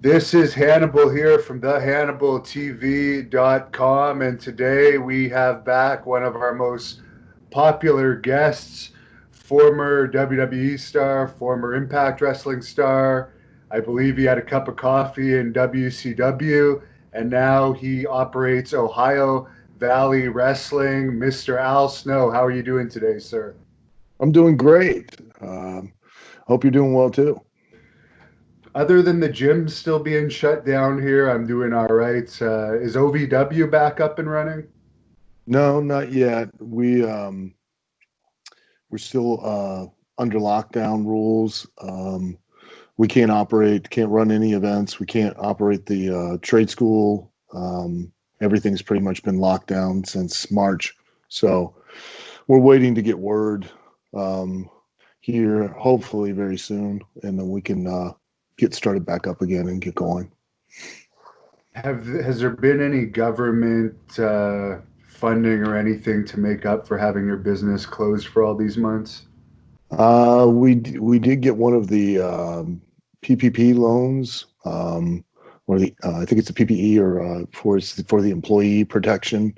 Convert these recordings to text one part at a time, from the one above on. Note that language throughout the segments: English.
This is Hannibal here from thehannibaltv.com, and today we have back one of our most popular guests, former WWE star, former Impact Wrestling star. I believe he had a cup of coffee in WCW, and now he operates Ohio Valley Wrestling. Mr. Al Snow, how are you doing today, sir? I'm doing great. Hope you're doing well too. Other than the gym still being shut down here, I'm doing all right. Is OVW back up and running? No, not yet. We're still under lockdown rules. We can't run any events. We can't operate the trade school. Everything's pretty much been locked down since March. So we're waiting to get word here, hopefully very soon, and then we can get started back up again and get going. Has there been any government funding or anything to make up for having your business closed for all these months? We did get one of the PPP loans, or the I think it's a PPE or for the employee protection.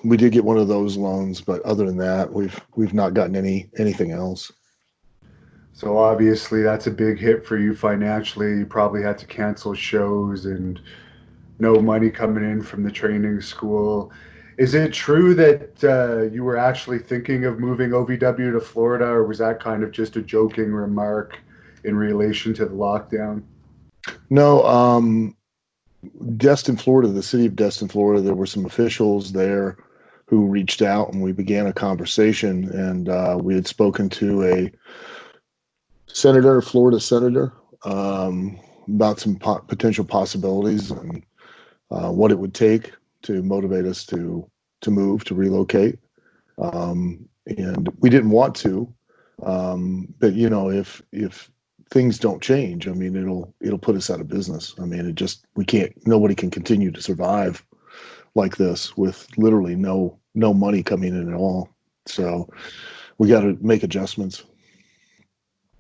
We did get one of those loans, but other than that, we've not gotten anything else. So obviously that's a big hit for you financially. You probably had to cancel shows and no money coming in from the training school. Is it true that you were actually thinking of moving OVW to Florida, or was that kind of just a joking remark in relation to the lockdown? No, Destin, Florida, the city of Destin, Florida, there were some officials there who reached out and we began a conversation, and we had spoken to a Florida senator, about some potential possibilities and what it would take to motivate us to move, to relocate. And we didn't want to, but if things don't change, I mean, it'll put us out of business. I mean, nobody can continue to survive like this with literally no money coming in at all. So we got to make adjustments.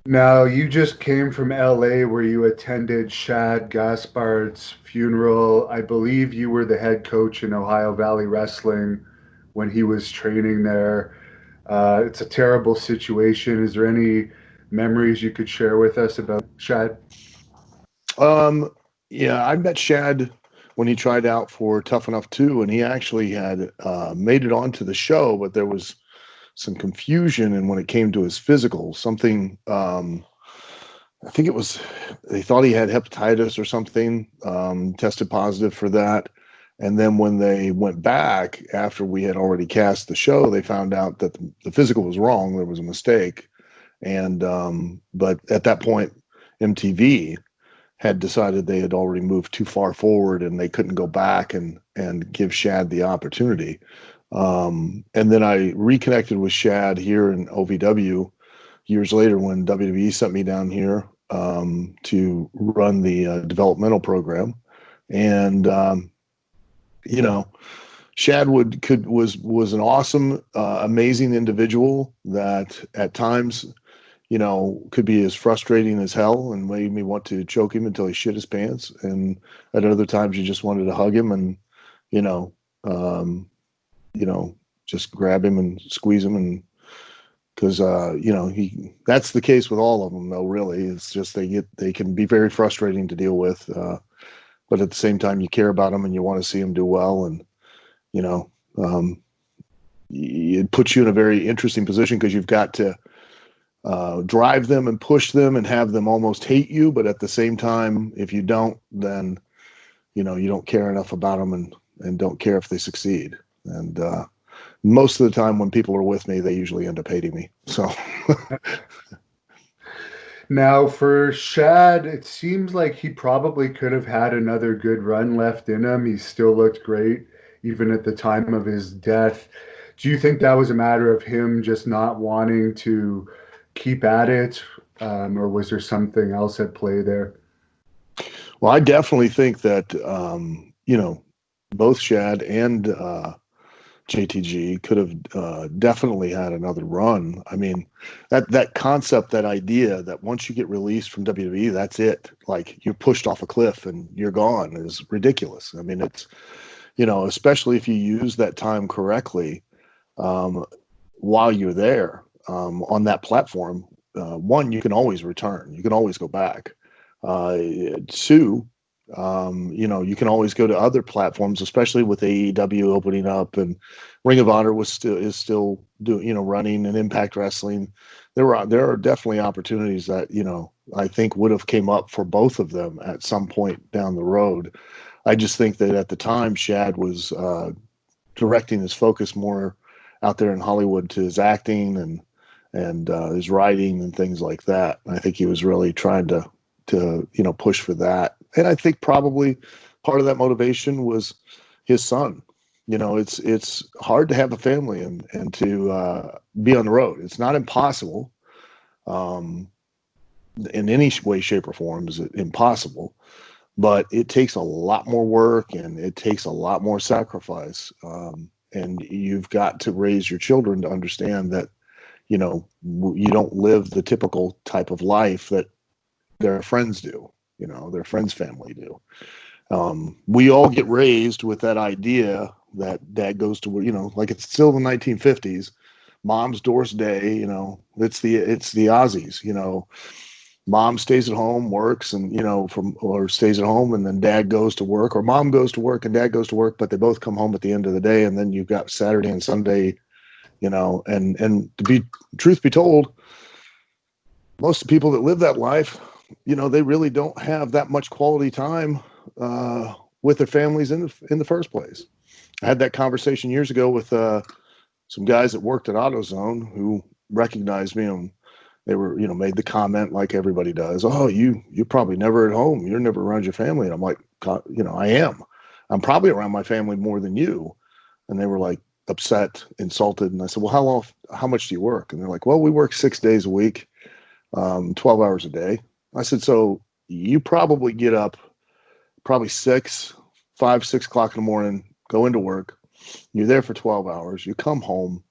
Now, you just came from LA where you attended Shad Gaspard's funeral. I believe you were the head coach in Ohio Valley Wrestling when he was training there. It's a terrible situation. Is there any memories you could share with us about Shad? Um, yeah, I met Shad when he tried out for Tough Enough 2, and he actually had made it onto the show, but there was some confusion. And when it came to his physical, something, I think it was, they thought he had hepatitis or something, tested positive for that. And then when they went back after we had already cast the show, they found out that the physical was wrong. There was a mistake. And, but at that point, MTV had decided they had already moved too far forward and they couldn't go back and give Shad the opportunity. And then I reconnected with Shad here in OVW years later when WWE sent me down here to run the developmental program. And you know, Shad was an awesome, amazing individual that at times, could be as frustrating as hell and made me want to choke him until he shit his pants. And at other times, you just wanted to hug him and, you know, um, just grab him and squeeze him. And because, that's the case with all of them, though, really. It's just they can be very frustrating to deal with. But at the same time, you care about them and you want to see them do well. And, you know, um, it puts you in a very interesting position because you've got to drive them and push them and have them almost hate you. But at the same time, if you don't, then, you don't care enough about them and don't care if they succeed. And most of the time when people are with me, they usually end up hating me. So Now, for Shad, it seems like he probably could have had another good run left in him. He still looked great, even at the time of his death. Do you think that was a matter of him just not wanting to keep at it, or was there something else at play there? well, I definitely think that, both Shad and JTG could have definitely had another run. I mean, that concept, that idea that once you get released from WWE, that's it. Like you're pushed off a cliff and you're gone is ridiculous. I mean, it's, especially if you use that time correctly, while you're there, on that platform. One, you can always return. You can always go back. Two, you can always go to other platforms, especially with AEW opening up, and Ring of Honor is still doing, running, and Impact Wrestling. There are definitely opportunities that, I think would have came up for both of them at some point down the road. I just think that at the time, Shad was directing his focus more out there in Hollywood to his acting and his writing and things like that. And I think he was really trying to push for that. And I think probably part of that motivation was his son. It's hard to have a family and to be on the road. It's not impossible. In any way, shape, or form is it impossible, but it takes a lot more work and it takes a lot more sacrifice. And you've got to raise your children to understand that, you don't live the typical type of life that their friends do, their friends' family do. We all get raised with that idea that dad goes to work, like it's still the 1950s, mom's Doris Day, it's the Aussies, mom stays at home, works, and or stays at home, and then dad goes to work, or mom goes to work and dad goes to work, but they both come home at the end of the day, and then you've got Saturday and Sunday, and truth be told, most of the people that live that life, they really don't have that much quality time with their families in the first place. I had that conversation years ago with some guys that worked at AutoZone who recognized me, and they were, made the comment like everybody does, "Oh, you're probably never at home. You're never around your family." And I'm like, I am. I'm probably around my family more than you. And they were like upset, insulted. And I said, "Well, how much do you work?" And they're like, "Well, we work 6 days a week, 12 hours a day." I said, "So you probably get up probably 6 o'clock in the morning, go into work. You're there for 12 hours. You come home,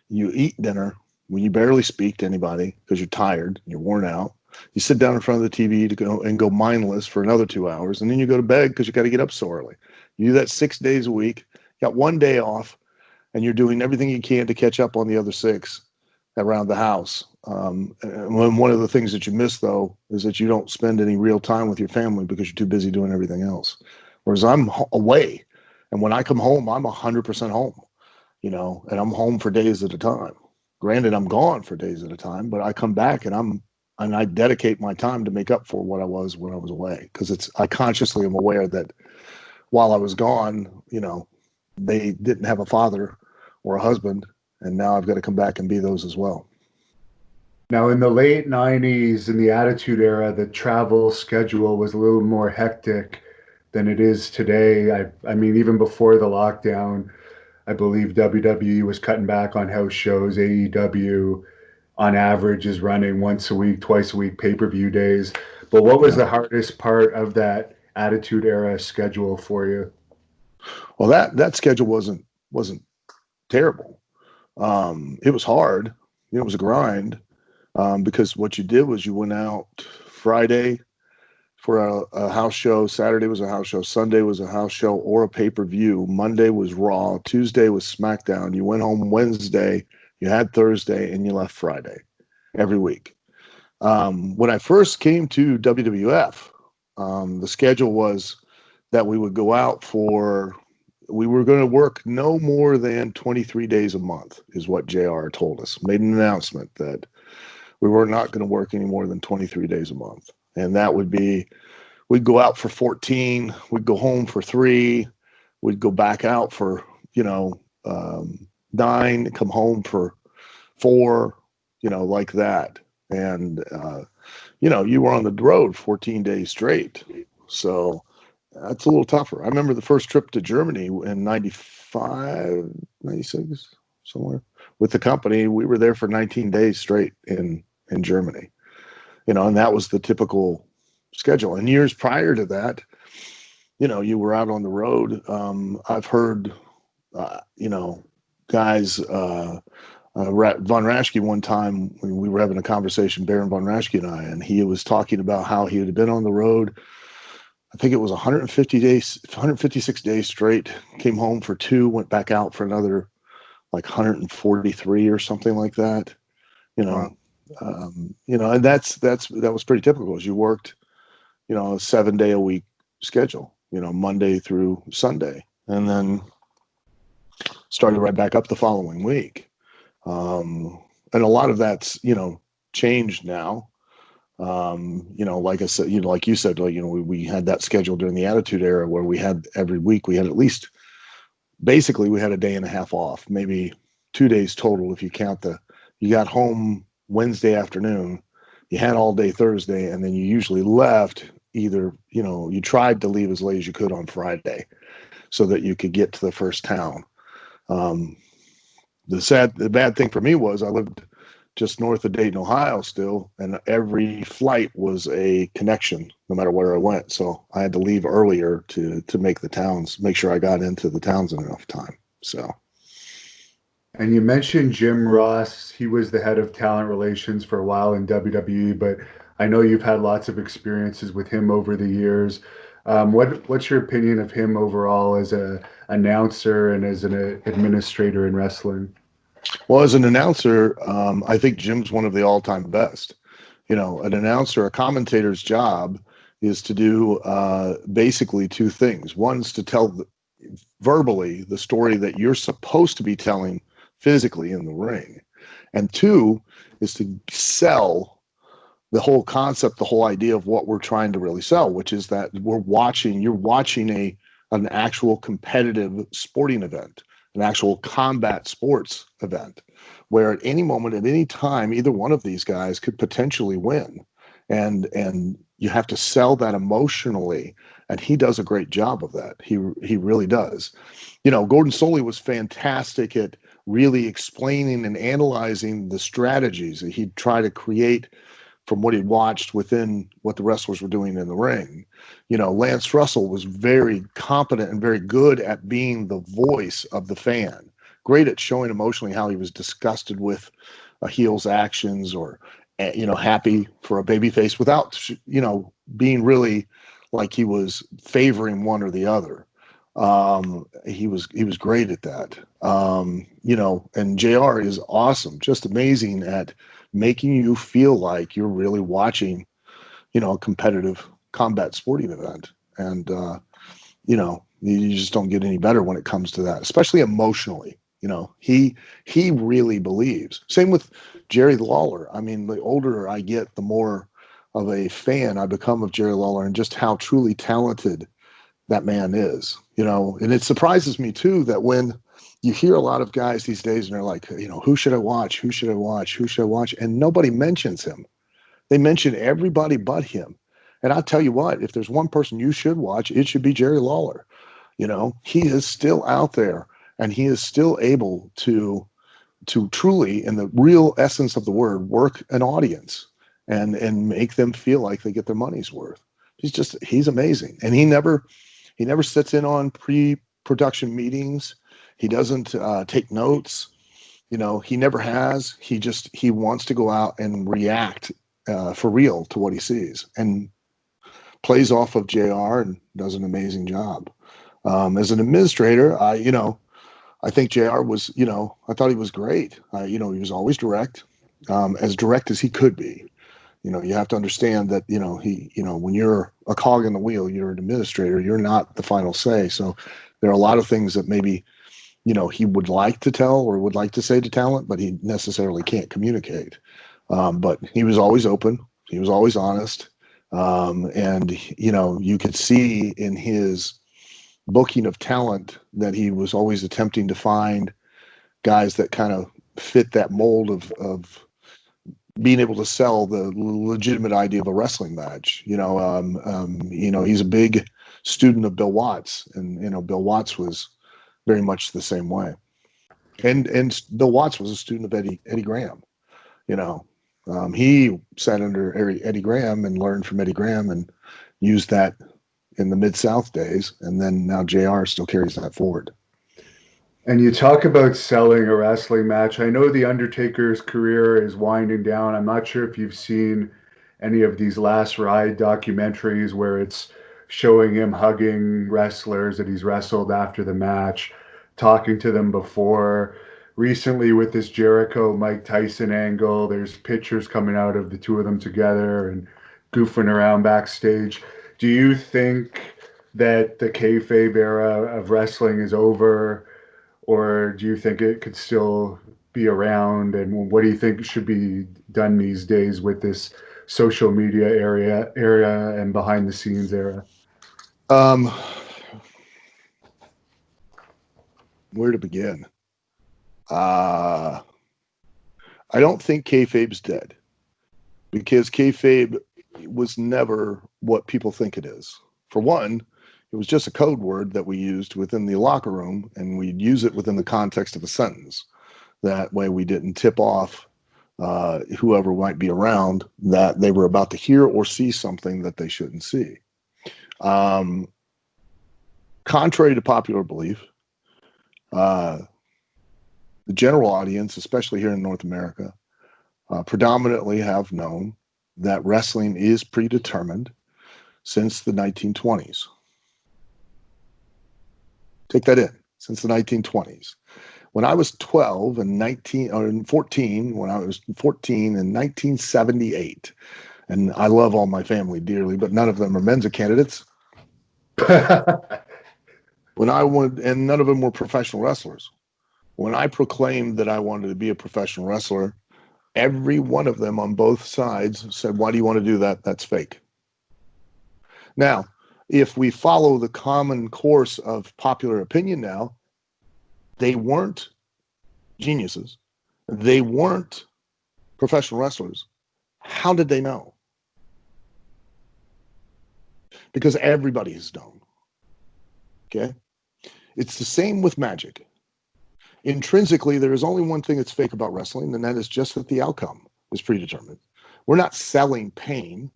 you eat dinner when you barely speak to anybody because you're tired, you're worn out. You sit down in front of the TV to go mindless for another 2 hours, and then you go to bed because you got to get up so early. You do that 6 days a week. You got one day off, and you're doing everything you can to catch up on the other 6 around the house. And one of the things that you miss, though, is that you don't spend any real time with your family because you're too busy doing everything else. Whereas I'm away, and when I come home, I'm 100% home, and I'm home for days at a time. Granted, I'm gone for days at a time, but I come back and I dedicate my time to make up for what I was when I was away. Because I consciously am aware that while I was gone, they didn't have a father or a husband, and now I've got to come back and be those as well. Now, in the late 90s, in the Attitude Era, the travel schedule was a little more hectic than it is today. I mean, even before the lockdown, I believe WWE was cutting back on house shows. AEW, on average, is running once a week, twice a week pay-per-view days. But what was the hardest part of that Attitude Era schedule for you? Well, that schedule wasn't terrible. It was hard. It was a grind, because what you did was you went out Friday for a house show. Saturday was a house show. Sunday was a house show or a pay-per-view. Monday was Raw. Tuesday was SmackDown. You went home Wednesday. You had Thursday, and you left Friday every week. When I first came to WWF, the schedule was that we would go out we were going to work no more than 23 days a month, is what JR told us. Made an announcement that we were not going to work any more than 23 days a month. And that would be, we'd go out for 14, we'd go home for 3, we'd go back out for, 9, come home for 4, like that. And, you were on the road 14 days straight. So that's a little tougher. I remember the first trip to Germany in 95, 96, somewhere with the company. We were there for 19 days straight in Germany, and that was the typical schedule. And years prior to that, you were out on the road. I've heard you know, guys, Von Raschke one time when we were having a conversation, Baron Von Raschke and I, and he was talking about how he had been on the road. I think it was 150 days, 156 days straight, came home for 2, went back out for another like 143 or something like that. You know, Wow. And that was pretty typical. As you worked, a 7-day a week schedule, Monday through Sunday, and then started right back up the following week. And a lot of that's, changed now. Like I said, like you said, we had that schedule during the Attitude Era where we had every week, we had at least, basically we had a day and a half off, maybe 2 days total. If you count you got home Wednesday afternoon, you had all day Thursday, and then you usually left either, you tried to leave as late as you could on Friday so that you could get to the first town. Um, the bad thing for me was I lived just north of Dayton, Ohio still, and every flight was a connection no matter where I went. So I had to leave earlier to make sure I got into the towns in enough time. So. And you mentioned Jim Ross. He was the head of talent relations for a while in WWE, but I know you've had lots of experiences with him over the years. What's your opinion of him overall as a announcer and as an administrator in wrestling? Well, as an announcer, I think Jim's one of the all-time best. An announcer, a commentator's job is to do basically 2 things. One's to tell verbally the story that you're supposed to be telling physically in the ring. And 2 is to sell the whole concept, the whole idea of what we're trying to really sell, which is that you're watching an actual competitive sporting event, an actual combat sports event, where at any moment, at any time, either one of these guys could potentially win. And you have to sell that emotionally. And he does a great job of that. He really does. Gordon Soley was fantastic at really explaining and analyzing the strategies that he'd try to create from what he'd watched within what the wrestlers were doing in the ring. Lance Russell was very competent and very good at being the voice of the fan, great at showing emotionally how he was disgusted with a heel's actions or, happy for a babyface without, being really like he was favoring one or the other. He was great at that. And JR is awesome, just amazing at making you feel like you're really watching, a competitive combat sporting event. And, you just don't get any better when it comes to that, especially emotionally. He really believes. Same with Jerry Lawler. I mean, the older I get, the more of a fan I become of Jerry Lawler and just how truly talented that man is, and it surprises me too that when you hear a lot of guys these days and they're like, who should I watch? Who should I watch? Who should I watch? And nobody mentions him. They mention everybody but him. And I'll tell you what, if there's one person you should watch, it should be Jerry Lawler. He is still out there and he is still able to truly, in the real essence of the word, work an audience and make them feel like they get their money's worth. He's amazing. And he never sits in on pre-production meetings. He doesn't take notes. He never has. He wants to go out and react for real to what he sees and plays off of JR and does an amazing job. As an administrator, I think JR was, I thought he was great. He was always direct, as direct as he could be. You have to understand that, when you're a cog in the wheel, you're an administrator, you're not the final say. So there are a lot of things that maybe, he would like to tell or would like to say to talent, but he necessarily can't communicate. But he was always open. He was always honest. And, you could see in his booking of talent that he was always attempting to find guys that kind of fit that mold of being able to sell the legitimate idea of a wrestling match. He's a big student of Bill Watts, and Bill Watts was very much the same way. And Bill Watts was a student of Eddie Graham. He sat under Eddie Graham and learned from Eddie Graham and used that in the Mid-South days, and then now JR still carries that forward. And you talk about selling a wrestling match. I know The Undertaker's career is winding down. I'm not sure if you've seen any of these Last Ride documentaries where it's showing him hugging wrestlers that he's wrestled after the match, talking to them before. Recently, with this Jericho Mike Tyson angle, there's pictures coming out of the two of them together and goofing around backstage. Do you think that the kayfabe era of wrestling is over? Or do you think it could still be around? And what do you think should be done these days with this social media area and behind the scenes era? Um, where to begin? I don't think kayfabe's dead, because kayfabe was never what people think it is. For one, it was just a code word that we used within the locker room, and we'd use it within the context of a sentence. That way we didn't tip off whoever might be around that they were about to hear or see something that they shouldn't see. Contrary to popular belief, the general audience, especially here in North America, predominantly have known that wrestling is predetermined since the 1920s. Take that in, since the 1920s. When I was 12 and 19 or 14, when I was 14 in 1978, and I love all my family dearly, but none of them are Mensa candidates. When I would, and none of them were professional wrestlers. When I proclaimed that I wanted to be a professional wrestler, every one of them on both sides said, "Why do you want to do that? That's fake." Now, if we follow the common course of popular opinion now, they weren't geniuses. They weren't professional wrestlers. How did they know? Because everybody has known. Okay? It's the same with magic. Intrinsically, there is only one thing that's fake about wrestling, and that is just that the outcome is predetermined. We're not selling pain.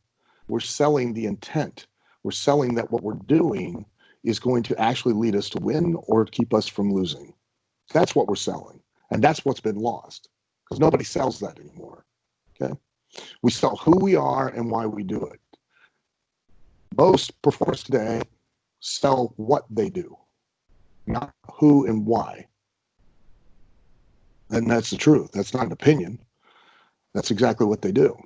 We're selling the intent. We're selling that what we're doing is going to actually lead us to win or keep us from losing. That's what we're selling. And that's what's been lost, because nobody sells that anymore. Okay? We sell who we are and why we do it. Most performers today sell what they do, not who and why. And that's the truth. That's not an opinion. That's exactly what they do.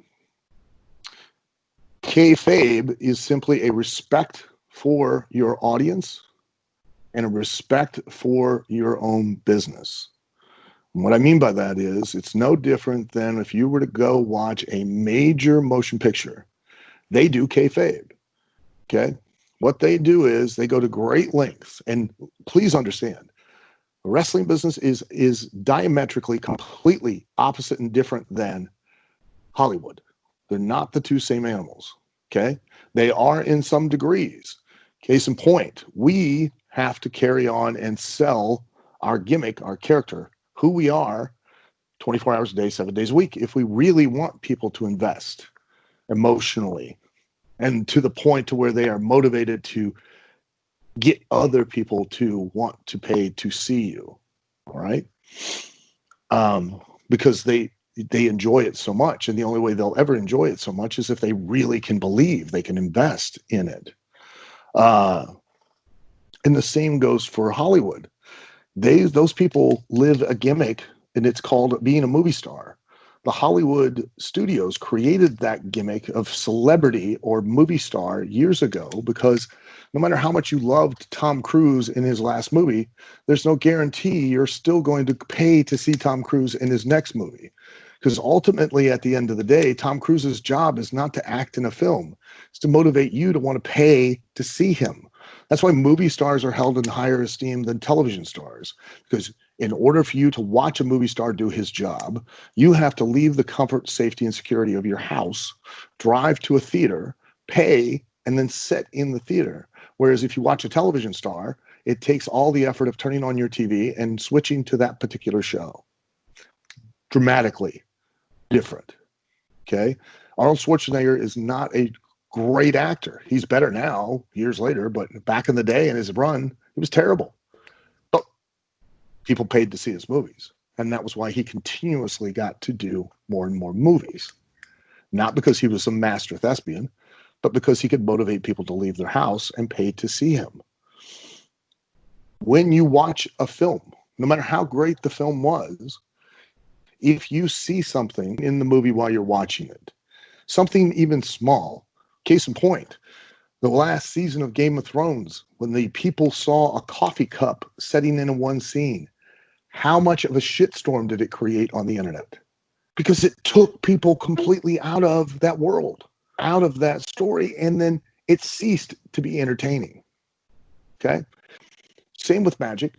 Kayfabe is simply a respect for your audience and a respect for your own business. And what I mean by that is it's no different than if you were to go watch a major motion picture. They do kayfabe. Okay? What they do is they go to great lengths. And please understand, the wrestling business is diametrically completely opposite and different than Hollywood. They're not the two same animals. Okay? They are in some degrees. Case in point, we have to carry on and sell our gimmick, our character, who we are 24 hours a day, 7 days a week, if we really want people to invest emotionally and to the point to where they are motivated to get other people to want to pay to see you. All right. Because they enjoy it so much. And the only way they'll ever enjoy it so much is if they really can believe they can invest in it. And the same goes for Hollywood. Those people live a gimmick, and it's called being a movie star. The Hollywood studios created that gimmick of celebrity or movie star years ago, because no matter how much you loved Tom Cruise in his last movie, there's no guarantee you're still going to pay to see Tom Cruise in his next movie. Because ultimately, at the end of the day, Tom Cruise's job is not to act in a film. It's to motivate you to want to pay to see him. That's why movie stars are held in higher esteem than television stars, because in order for you to watch a movie star do his job, you have to leave the comfort, safety, and security of your house, drive to a theater, pay, and then sit in the theater. Whereas if you watch a television star, it takes all the effort of turning on your TV and switching to that particular show. Dramatically different. Okay? Arnold Schwarzenegger is not a great actor. He's better now, years later, but back in the day in his run, he was terrible. But People paid to see his movies. And that was why he continuously got to do more and more movies. Not because he was a master thespian, but because he could motivate people to leave their house and pay to see him. When you watch a film, no matter how great the film was, if you see something in the movie while you're watching it, something even small, case in point, the last season of Game of Thrones, when the people saw a coffee cup setting in one scene, how much of a shitstorm did it create on the internet? Because it took people completely out of that world, out of that story, and then it ceased to be entertaining. Okay? Same with magic.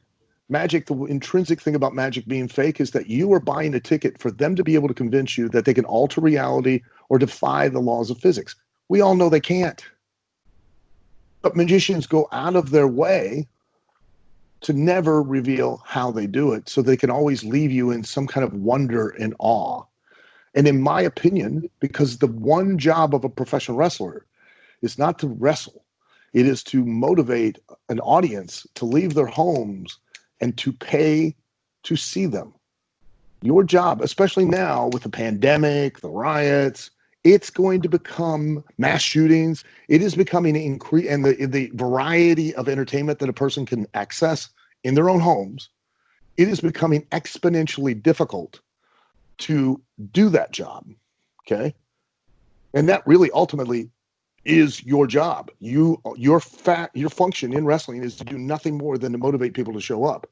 Magic, the intrinsic thing about magic being fake is that you are buying a ticket for them to be able to convince you that they can alter reality or defy the laws of physics. We all know they can't. But magicians go out of their way to never reveal how they do it, so they can always leave you in some kind of wonder and awe. And in my opinion, because the one job of a professional wrestler is not to wrestle, it is to motivate an audience to leave their homes and to pay to see them. Your job, especially now with the pandemic, the riots, it's going to become mass shootings. It is becoming increase, and the variety of entertainment that a person can access in their own homes, it is becoming exponentially difficult to do that job. Okay. And that really ultimately is your job. Your function in wrestling is to do nothing more than to motivate people to show up.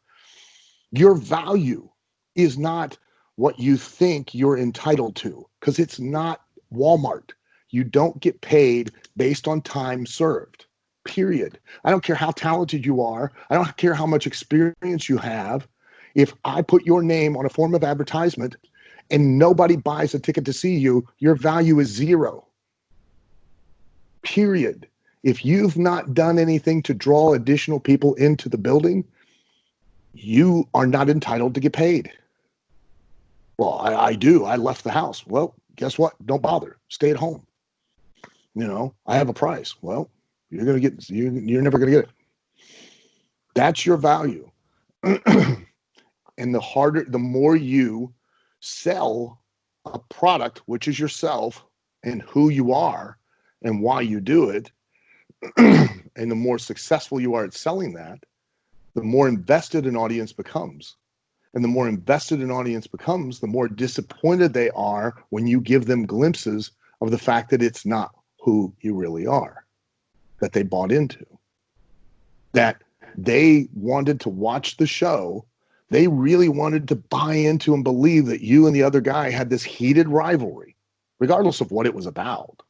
Your value is not what you think you're entitled to, because it's not Walmart. You don't get paid based on time served, period. I don't care how talented you are. I don't care how much experience you have. If I put your name on a form of advertisement and nobody buys a ticket to see you, your value is zero. Period. If you've not done anything to draw additional people into the building, you are not entitled to get paid. Well, I do. I left the house. Well, guess what? Don't bother. Stay at home. I have a price. Well, you're never gonna get it. That's your value. And the more you sell a product, which is yourself and who you are and why you do it, and the more successful you are at selling that, the more invested an audience becomes. And the more invested an audience becomes, the more disappointed they are when you give them glimpses of the fact that it's not who you really are, that they bought into, that they wanted to watch the show. They really wanted to buy into and believe that you and the other guy had this heated rivalry, regardless of what it was about.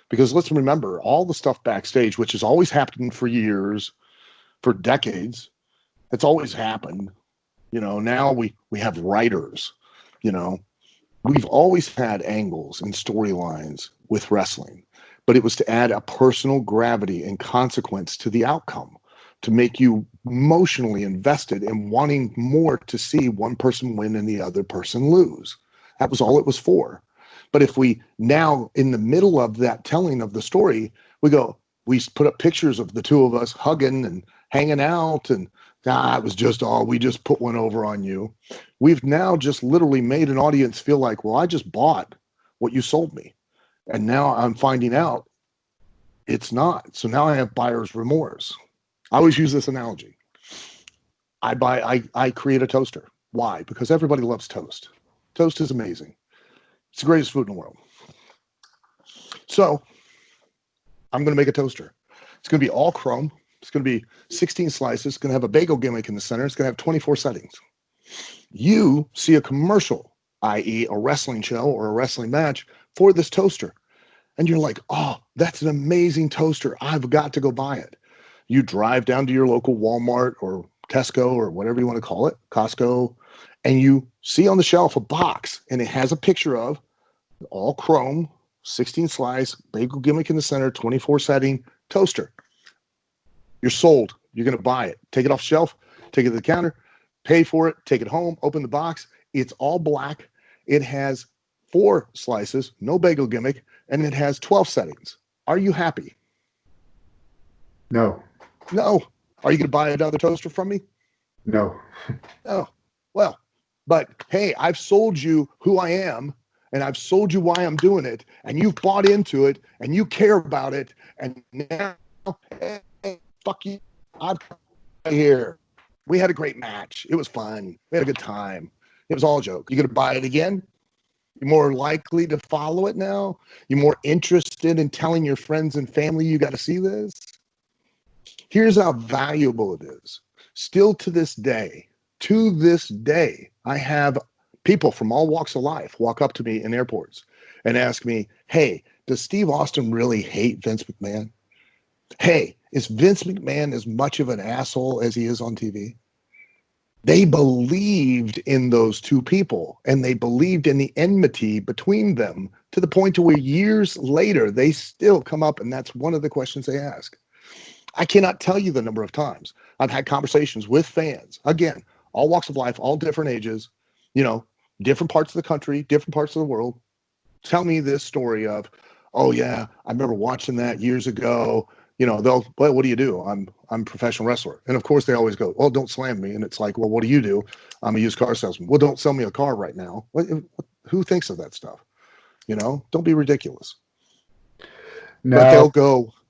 Because let's remember, all the stuff backstage, which has always happened for years, for decades, it's always happened. Now we have writers, we've always had angles and storylines with wrestling, but it was to add a personal gravity and consequence to the outcome, to make you emotionally invested in wanting more to see one person win and the other person lose. That was all it was for. But if we now, in the middle of that telling of the story, we put up pictures of the two of us hugging and hanging out, and it was just we just put one over on you. We've now just literally made an audience feel like, well, I just bought what you sold me. And now I'm finding out it's not. So now I have buyer's remorse. I always use this analogy. I create a toaster. Why? Because everybody loves toast. Toast is amazing. It's the greatest food in the world. So I'm going to make a toaster. It's going to be all chrome. It's going to be 16 slices. It's going to have a bagel gimmick in the center. It's going to have 24 settings. You see a commercial, i.e. a wrestling show or a wrestling match for this toaster. And you're like, oh, that's an amazing toaster. I've got to go buy it. You drive down to your local Walmart or Tesco or whatever you want to call it, Costco, and you see on the shelf a box, and it has a picture of all chrome, 16 slice, bagel gimmick in the center, 24 setting toaster. You're sold. You're going to buy it. Take it off the shelf, take it to the counter, pay for it, take it home, open the box. It's all black. It has 4 slices, no bagel gimmick, and it has 12 settings. Are you happy? No. No. Are you going to buy another toaster from me? No. No. Well, but hey, I've sold you who I am, and I've sold you why I'm doing it, and you've bought into it, and you care about it, and now, hey, fuck you, I'm here. We had a great match. It was fun. We had a good time. It was all a joke. You gonna buy it again? You're more likely to follow it now? You're more interested in telling your friends and family you got to see this? Here's how valuable it is. Still to this day, I have people from all walks of life walk up to me in airports and ask me, hey, does Steve Austin really hate Vince McMahon? Hey, is Vince McMahon as much of an asshole as he is on TV? They believed in those two people, and they believed in the enmity between them to the point to where years later, they still come up, and that's one of the questions they ask. I cannot tell you the number of times I've had conversations with fans, again, all walks of life, all different ages, different parts of the country, different parts of the world. Tell me this story of, oh yeah, I remember watching that years ago. Well, what do you do? I'm a professional wrestler. And of course they always go, well, don't slam me. And it's like, well, what do you do? I'm a used car salesman. Well, don't sell me a car right now. Who thinks of that stuff? Don't be ridiculous. No. But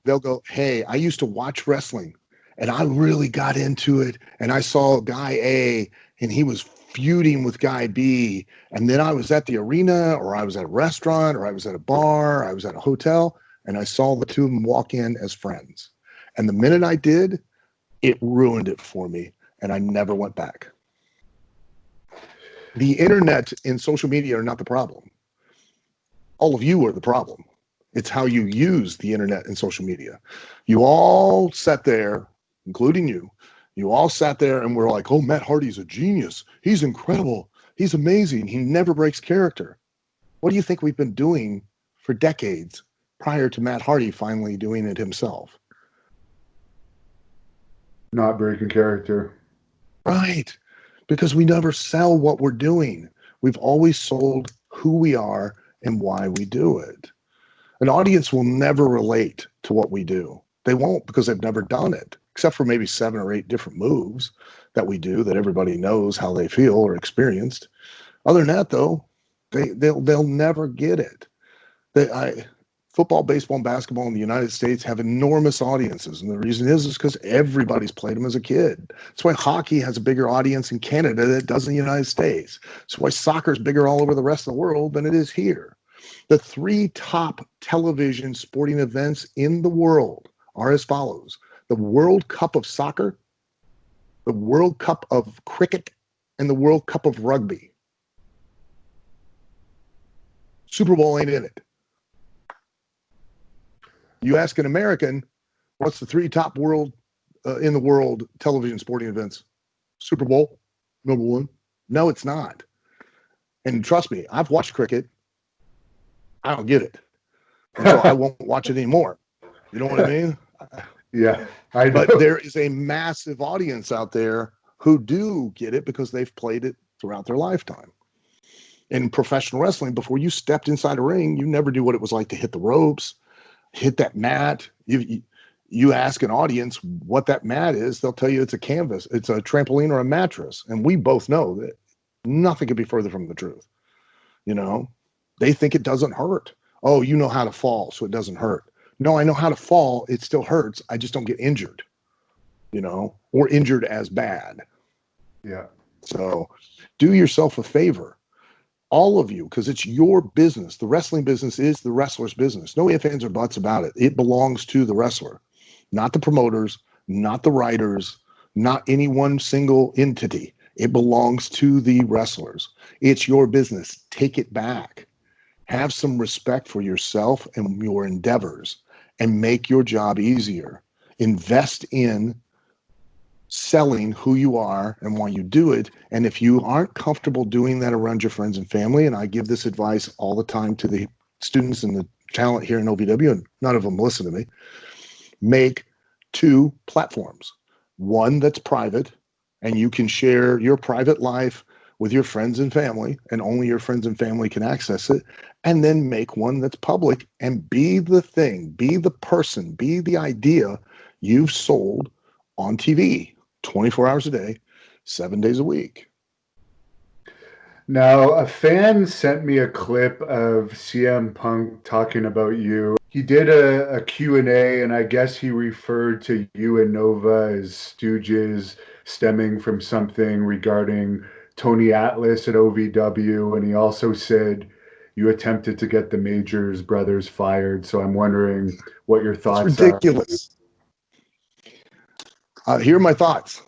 they'll go, hey, I used to watch wrestling and I really got into it. And I saw guy A and he was feuding with guy B. And then I was at the arena, or I was at a restaurant, or I was at a bar, I was at a hotel, and I saw the two of them walk in as friends. And the minute I did, it ruined it for me. And I never went back. The internet and social media are not the problem. All of you are the problem. It's how you use the internet and social media. You all sat there, including you all sat there and were like, oh, Matt Hardy's a genius. He's incredible. He's amazing. He never breaks character. What do you think we've been doing for decades prior to Matt Hardy finally doing it himself? Not breaking character. Right. Because we never sell what we're doing. We've always sold who we are and why we do it. An audience will never relate to what we do. They won't, because they've never done it, except for maybe 7 or 8 different moves that we do that everybody knows how they feel or experienced. Other than that, though, they'll never get it. Football, baseball, and basketball in the United States have enormous audiences, and the reason is because everybody's played them as a kid. That's why hockey has a bigger audience in Canada than it does in the United States. That's why soccer is bigger all over the rest of the world than it is here. The 3 top television sporting events in the world are as follows: the World Cup of Soccer, the World Cup of Cricket, and the World Cup of Rugby. Super Bowl ain't in it. You ask an American, what's the 3 top in the world television sporting events? Super Bowl, number 1. No, it's not. And trust me, I've watched cricket. I don't get it. And so I won't watch it anymore. You know what I mean? Yeah, I know. But there is a massive audience out there who do get it because they've played it throughout their lifetime. In professional wrestling, before you stepped inside a ring, you never knew what it was like to hit the ropes, hit that mat. You ask an audience what that mat is, they'll tell you it's a canvas, it's a trampoline or a mattress. And we both know that nothing could be further from the truth. They think it doesn't hurt. Oh, you know how to fall, so it doesn't hurt. No, I know how to fall. It still hurts. I just don't get injured, or injured as bad. Yeah. So do yourself a favor, all of you, because it's your business. The wrestling business is the wrestler's business. No ifs, ands, or buts about it. It belongs to the wrestler, not the promoters, not the writers, not any one single entity. It belongs to the wrestlers. It's your business. Take it back. Have some respect for yourself and your endeavors, and make your job easier. Invest in selling who you are and why you do it. And if you aren't comfortable doing that around your friends and family, and I give this advice all the time to the students and the talent here in OVW, and none of them listen to me, make 2 platforms. One that's private, and you can share your private life with your friends and family, and only your friends and family can access it. And then make one that's public, and be the thing, be the person, be the idea you've sold on TV 24 hours a day, 7 days a week. Now, a fan sent me a clip of CM Punk talking about you. He did a Q&A, and I guess he referred to you and Nova as stooges stemming from something regarding Tony Atlas at OVW, and he also said you attempted to get the Majors brothers fired. So I'm wondering what your That's thoughts are. ridiculous. Here are my thoughts.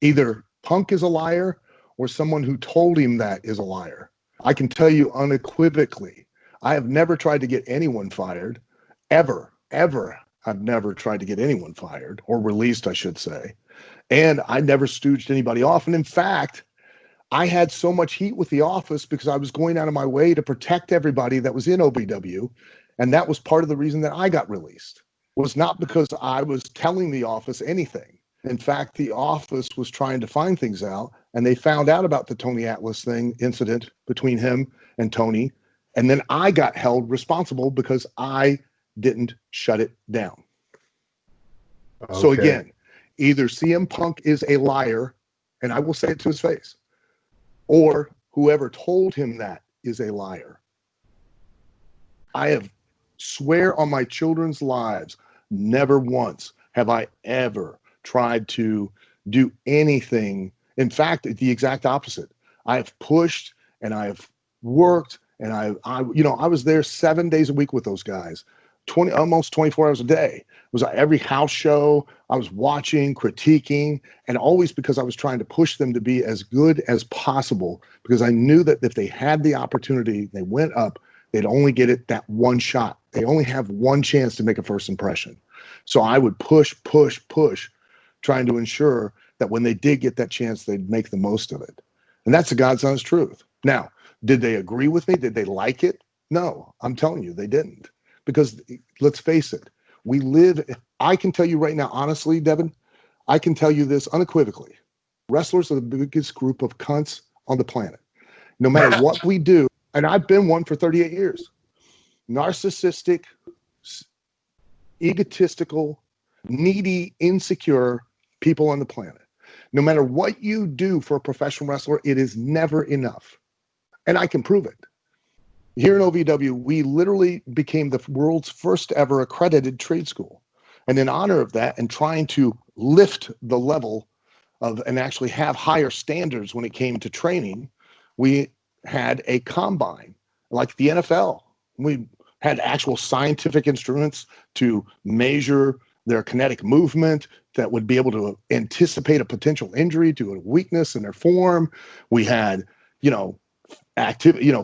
Either Punk is a liar or someone who told him that is a liar. I can tell you unequivocally, I have never tried to get anyone fired, ever, ever. I've never tried to get anyone fired or released, I should say. And I never stooged anybody off. And in fact, I had so much heat with the office because I was going out of my way to protect everybody that was in OVW. And that was part of the reason that I got released, was not because I was telling the office anything. In fact, the office was trying to find things out, and they found out about the Tony Atlas incident between him and Tony. And then I got held responsible because I didn't shut it down. Okay. So again, either CM Punk is a liar, and I will say it to his face, or whoever told him that is a liar. I have swear on my children's lives, never once have I ever tried to do anything. In fact, the exact opposite. I have pushed and I have worked, and I was there 7 days a week with those guys, almost 24 hours a day. It was every house show I was watching, critiquing, and always because I was trying to push them to be as good as possible, because I knew that if they had the opportunity, they went up, they'd only get it that one shot. They only have one chance to make a first impression. So I would push, trying to ensure that when they did get that chance, they'd make the most of it. And that's the God's honest truth. Now, did they agree with me? Did they like it? No, I'm telling you, they didn't. Because let's face it, I can tell you right now, honestly, Devin, I can tell you this unequivocally. Wrestlers are the biggest group of cunts on the planet. No matter what we do, and I've been one for 38 years, narcissistic, egotistical, needy, insecure people on the planet. No matter what you do for a professional wrestler, it is never enough. And I can prove it. Here in OVW, we literally became the world's first ever accredited trade school. And in honor of that, and trying to lift the level of and actually have higher standards when it came to training, we had a combine like the NFL. We had actual scientific instruments to measure their kinetic movement that would be able to anticipate a potential injury to a weakness in their form. We had,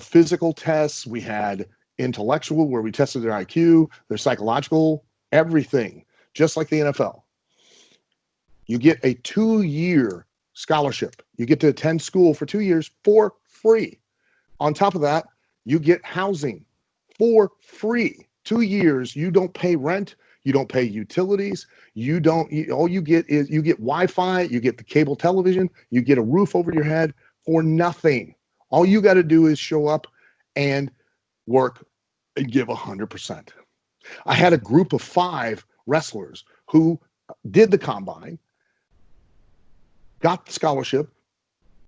physical tests. We had intellectual, where we tested their IQ, their psychological, everything, just like the NFL. You get a 2-year scholarship. You get to attend school for 2 years for free. On top of that, you get housing for free. 2 years, you don't pay rent. You don't pay utilities. All you get is you get Wi-Fi, you get the cable television, you get a roof over your head for nothing. All you got to do is show up and work and give 100%. I had a group of 5 wrestlers who did the combine, got the scholarship,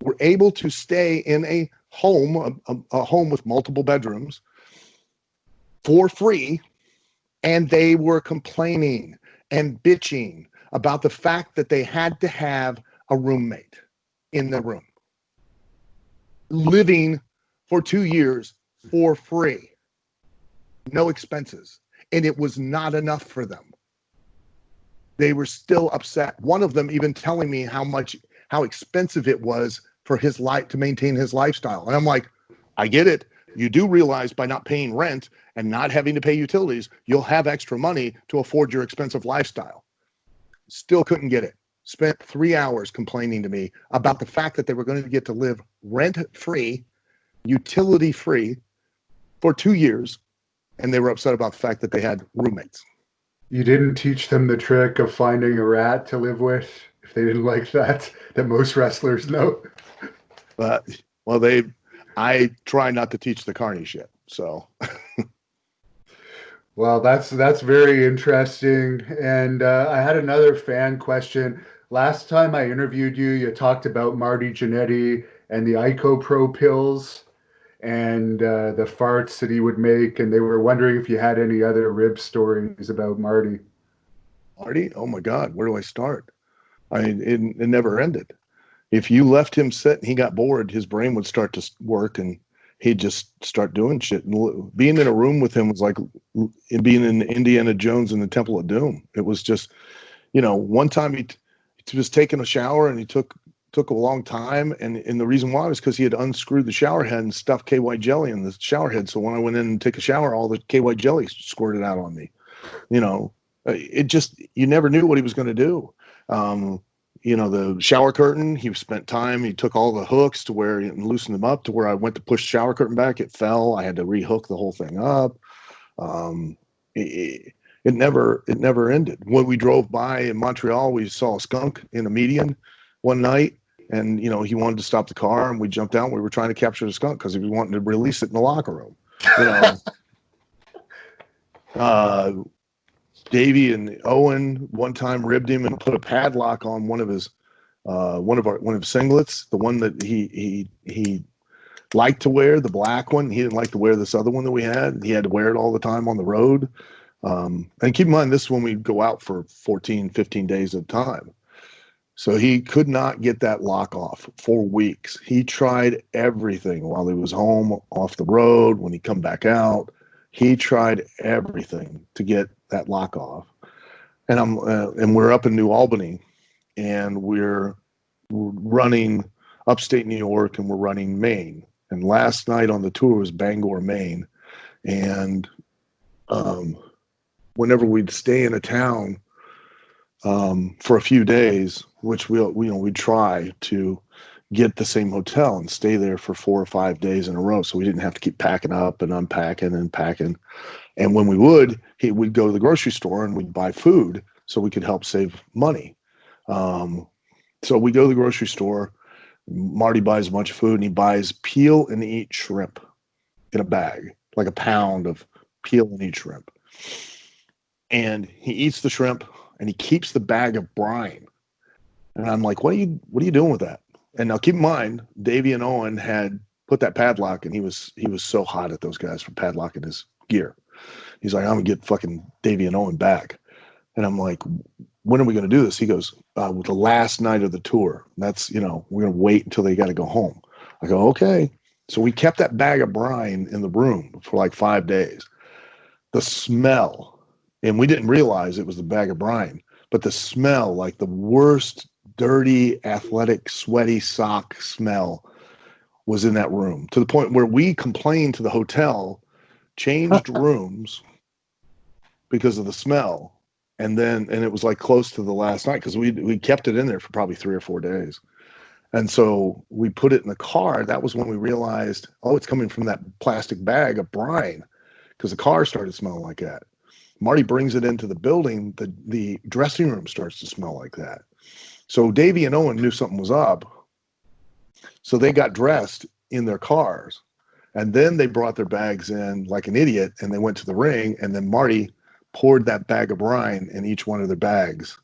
were able to stay in a home, a home with multiple bedrooms for free. And they were complaining and bitching about the fact that they had to have a roommate in the room, living for 2 years for free, no expenses. And it was not enough for them. They were still upset. One of them even telling me how expensive it was for his life to maintain his lifestyle. And I'm like, I get it. You do realize by not paying rent and not having to pay utilities, you'll have extra money to afford your expensive lifestyle. Still couldn't get it. Spent 3 hours complaining to me about the fact that they were going to get to live rent-free, utility-free for 2 years, and they were upset about the fact that they had roommates. You didn't teach them the trick of finding a rat to live with if they didn't like that most wrestlers know. I try not to teach the carny shit. So, well, that's very interesting. And I had another fan question. Last time I interviewed you, you talked about Marty Jannetty and the IcoPro pills and the farts that he would make. And they were wondering if you had any other rib stories about Marty. Marty, oh my God, where do I start? It never ended. If you left him sit and he got bored, his brain would start to work and he'd just start doing shit. And being in a room with him was like being in Indiana Jones in the Temple of Doom. It was just, one time he was taking a shower and he took a long time. And the reason why was because he had unscrewed the shower head and stuffed KY jelly in the shower head. So when I went in and take a shower, all the KY jelly squirted out on me. It just, you never knew what he was going to do. The shower curtain, he spent time, he took all the hooks to where and loosened them up to where I went to push the shower curtain back. It fell. I had to rehook the whole thing up. It never ended. When we drove by in Montreal, we saw a skunk in a median one night, and he wanted to stop the car, and we jumped out. We were trying to capture the skunk because he was wanting to release it in the locker room. Davey and Owen one time ribbed him and put a padlock on one of his singlets, the one that he liked to wear, the black one. He didn't like to wear this other one that we had. He had to wear it all the time on the road. And keep in mind, this is when we go out for 14, 15 days at a time. So he could not get that lock off for weeks. He tried everything while he was home, off the road, when he come back out. He tried everything to get that lock off. And we're up in New Albany, and we're running upstate New York, and we're running Maine. And last night on the tour was Bangor, Maine. And whenever we'd stay in a town for a few days, which we'd try to get the same hotel and stay there for 4 or 5 days in a row, so we didn't have to keep packing up and unpacking and packing. And when we we'd go to the grocery store and we'd buy food so we could help save money. So we go to the grocery store. Marty buys a bunch of food, and he buys peel and eat shrimp in a bag, like a pound of peel and eat shrimp. And he eats the shrimp, and he keeps the bag of brine. And I'm like, what are you doing with that? And now keep in mind, Davey and Owen had put that padlock, and he was so hot at those guys for padlocking his gear. He's like, I'm gonna get fucking Davey and Owen back. And I'm like, when are we gonna do this? He goes, with the last night of the tour. That's, we're gonna wait until they gotta go home. I go, okay. So we kept that bag of brine in the room for like 5 days. The smell, and we didn't realize it was the bag of brine, but the smell, like the worst dirty, athletic, sweaty sock smell, was in that room, to the point where we complained to the hotel, changed rooms because of the smell. And it was like close to the last night, because we kept it in there for probably 3 or 4 days. And so we put it in the car. That was when we realized, oh, it's coming from that plastic bag of brine, because the car started smelling like that. Marty brings it into the building. The dressing room starts to smell like that. So Davey and Owen knew something was up. So they got dressed in their cars, and then they brought their bags in like an idiot, and they went to the ring, and then Marty poured that bag of brine in each one of their bags,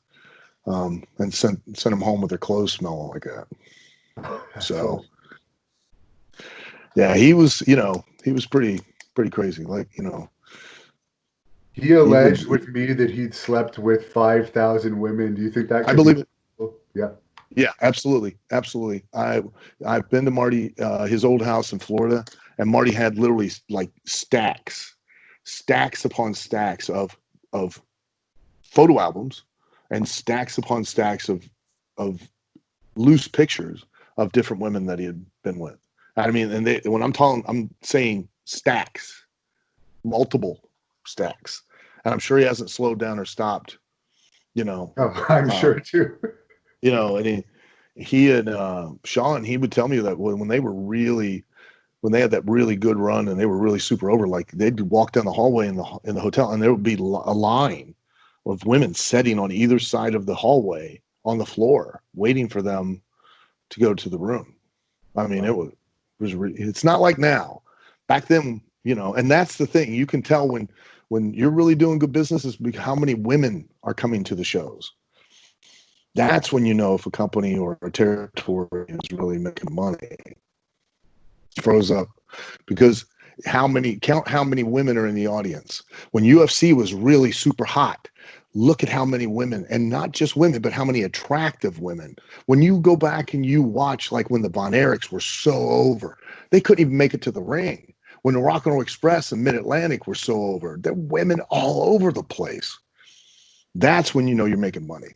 and sent them home with their clothes smelling like that. So yeah, he was pretty crazy. Like, He alleged with me that he'd slept with 5,000 women. Do you think that could I believe it. Yeah. Yeah, absolutely. Absolutely. I've been to Marty, his old house in Florida, and Marty had literally like stacks upon stacks of photo albums, and stacks upon stacks of loose pictures of different women that he had been with. I mean, and when I'm saying stacks, multiple stacks. And I'm sure he hasn't slowed down or stopped, Oh, I'm sure too. And he and Sean, he would tell me that when they had that really good run and they were really super over, like they'd walk down the hallway in the hotel, and there would be a line of women sitting on either side of the hallway on the floor, waiting for them to go to the room. I mean, it's not like now. Back then, and that's the thing. You can tell when you're really doing good business is how many women are coming to the shows. That's when you know if a company or a territory is really making money. It froze up because count how many women are in the audience. When UFC was really super hot, look at how many women, and not just women, but how many attractive women. When you go back and you watch, like when the Von Erichs were so over, they couldn't even make it to the ring. When the Rock and Roll Express and Mid-Atlantic were so over, there were women all over the place. That's when you know you're making money.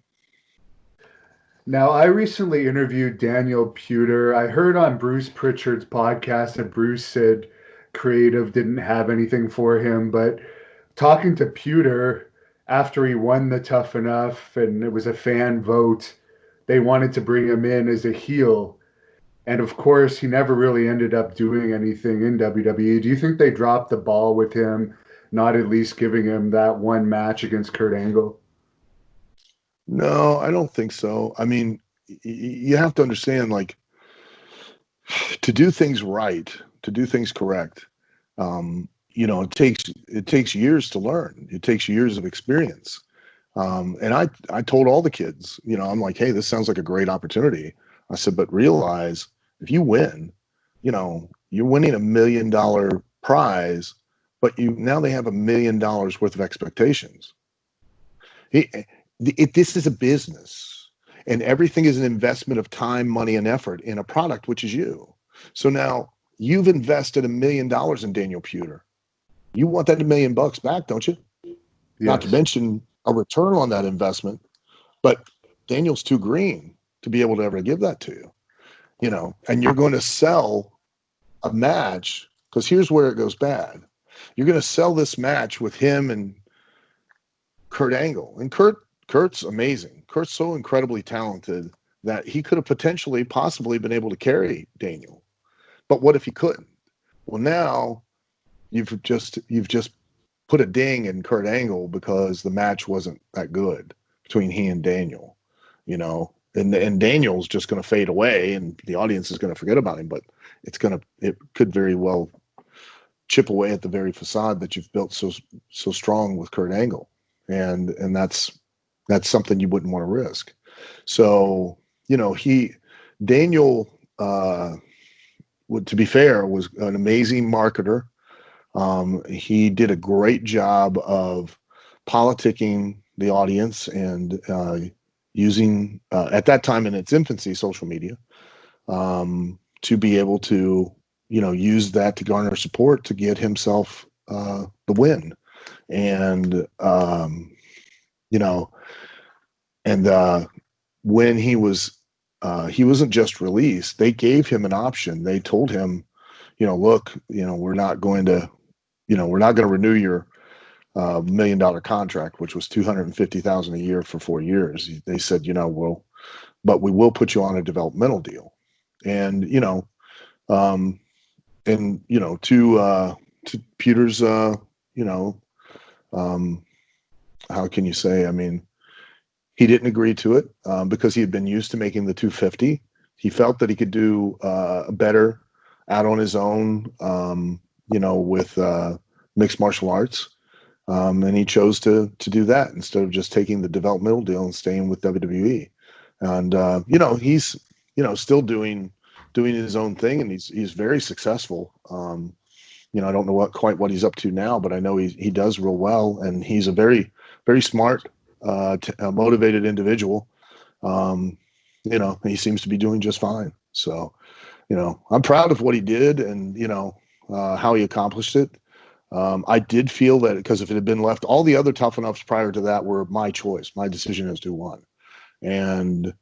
Now, I recently interviewed Daniel Pewter. I heard on Bruce Pritchard's podcast that Bruce said creative didn't have anything for him, but talking to Pewter after he won the Tough Enough and it was a fan vote, they wanted to bring him in as a heel. And of course, he never really ended up doing anything in WWE. Do you think they dropped the ball with him, not at least giving him that one match against Kurt Angle? No, I don't think so. I mean, you have to understand, like, to do things right, to do things correct, it takes years to learn. It takes years of experience. And I told all the kids, I'm like, hey, this sounds like a great opportunity. I said, but realize if you win, you're winning $1 million prize, but now they have $1 million worth of expectations. This is a business, and everything is an investment of time, money, and effort in a product, which is you. So now you've invested $1 million in Daniel Pewter. You want that $1 million back, don't you? Yes. Not to mention a return on that investment, but Daniel's too green to be able to ever give that to you, and you're going to sell a match, because here's where it goes bad. You're going to sell this match with him and Kurt Angle, and Kurt's amazing. Kurt's so incredibly talented that he could have possibly been able to carry Daniel. But what if he couldn't? Well, now you've just put a ding in Kurt Angle because the match wasn't that good between he and Daniel, and Daniel's just going to fade away and the audience is going to forget about him, but it could very well chip away at the very facade that you've built so strong with Kurt Angle. And that's something you wouldn't want to risk. So, Daniel, to be fair, was an amazing marketer. He did a great job of politicking the audience and using, at that time in its infancy, social media, to be able to, use that to garner support to get himself the win. And, when he wasn't just released, they gave him an option. They told him, look, we're not going to renew your $1 million contract, which was $250,000 a year for 4 years. They said, but we will put you on a developmental deal. And, to Pewter's, how can you say? I mean, he didn't agree to it because he had been used to making the 250. He felt that he could do better out on his own, with mixed martial arts. And he chose to do that instead of just taking the developmental deal and staying with WWE. And, he's, still doing his own thing, and he's very successful. I don't know quite what he's up to now, but I know he does real well, and he's a very, very smart, motivated individual. He seems to be doing just fine. So, I'm proud of what he did and, how he accomplished it. I did feel that because if it had been left, all the other Tough Enoughs prior to that were my choice, my decision as to who won. And,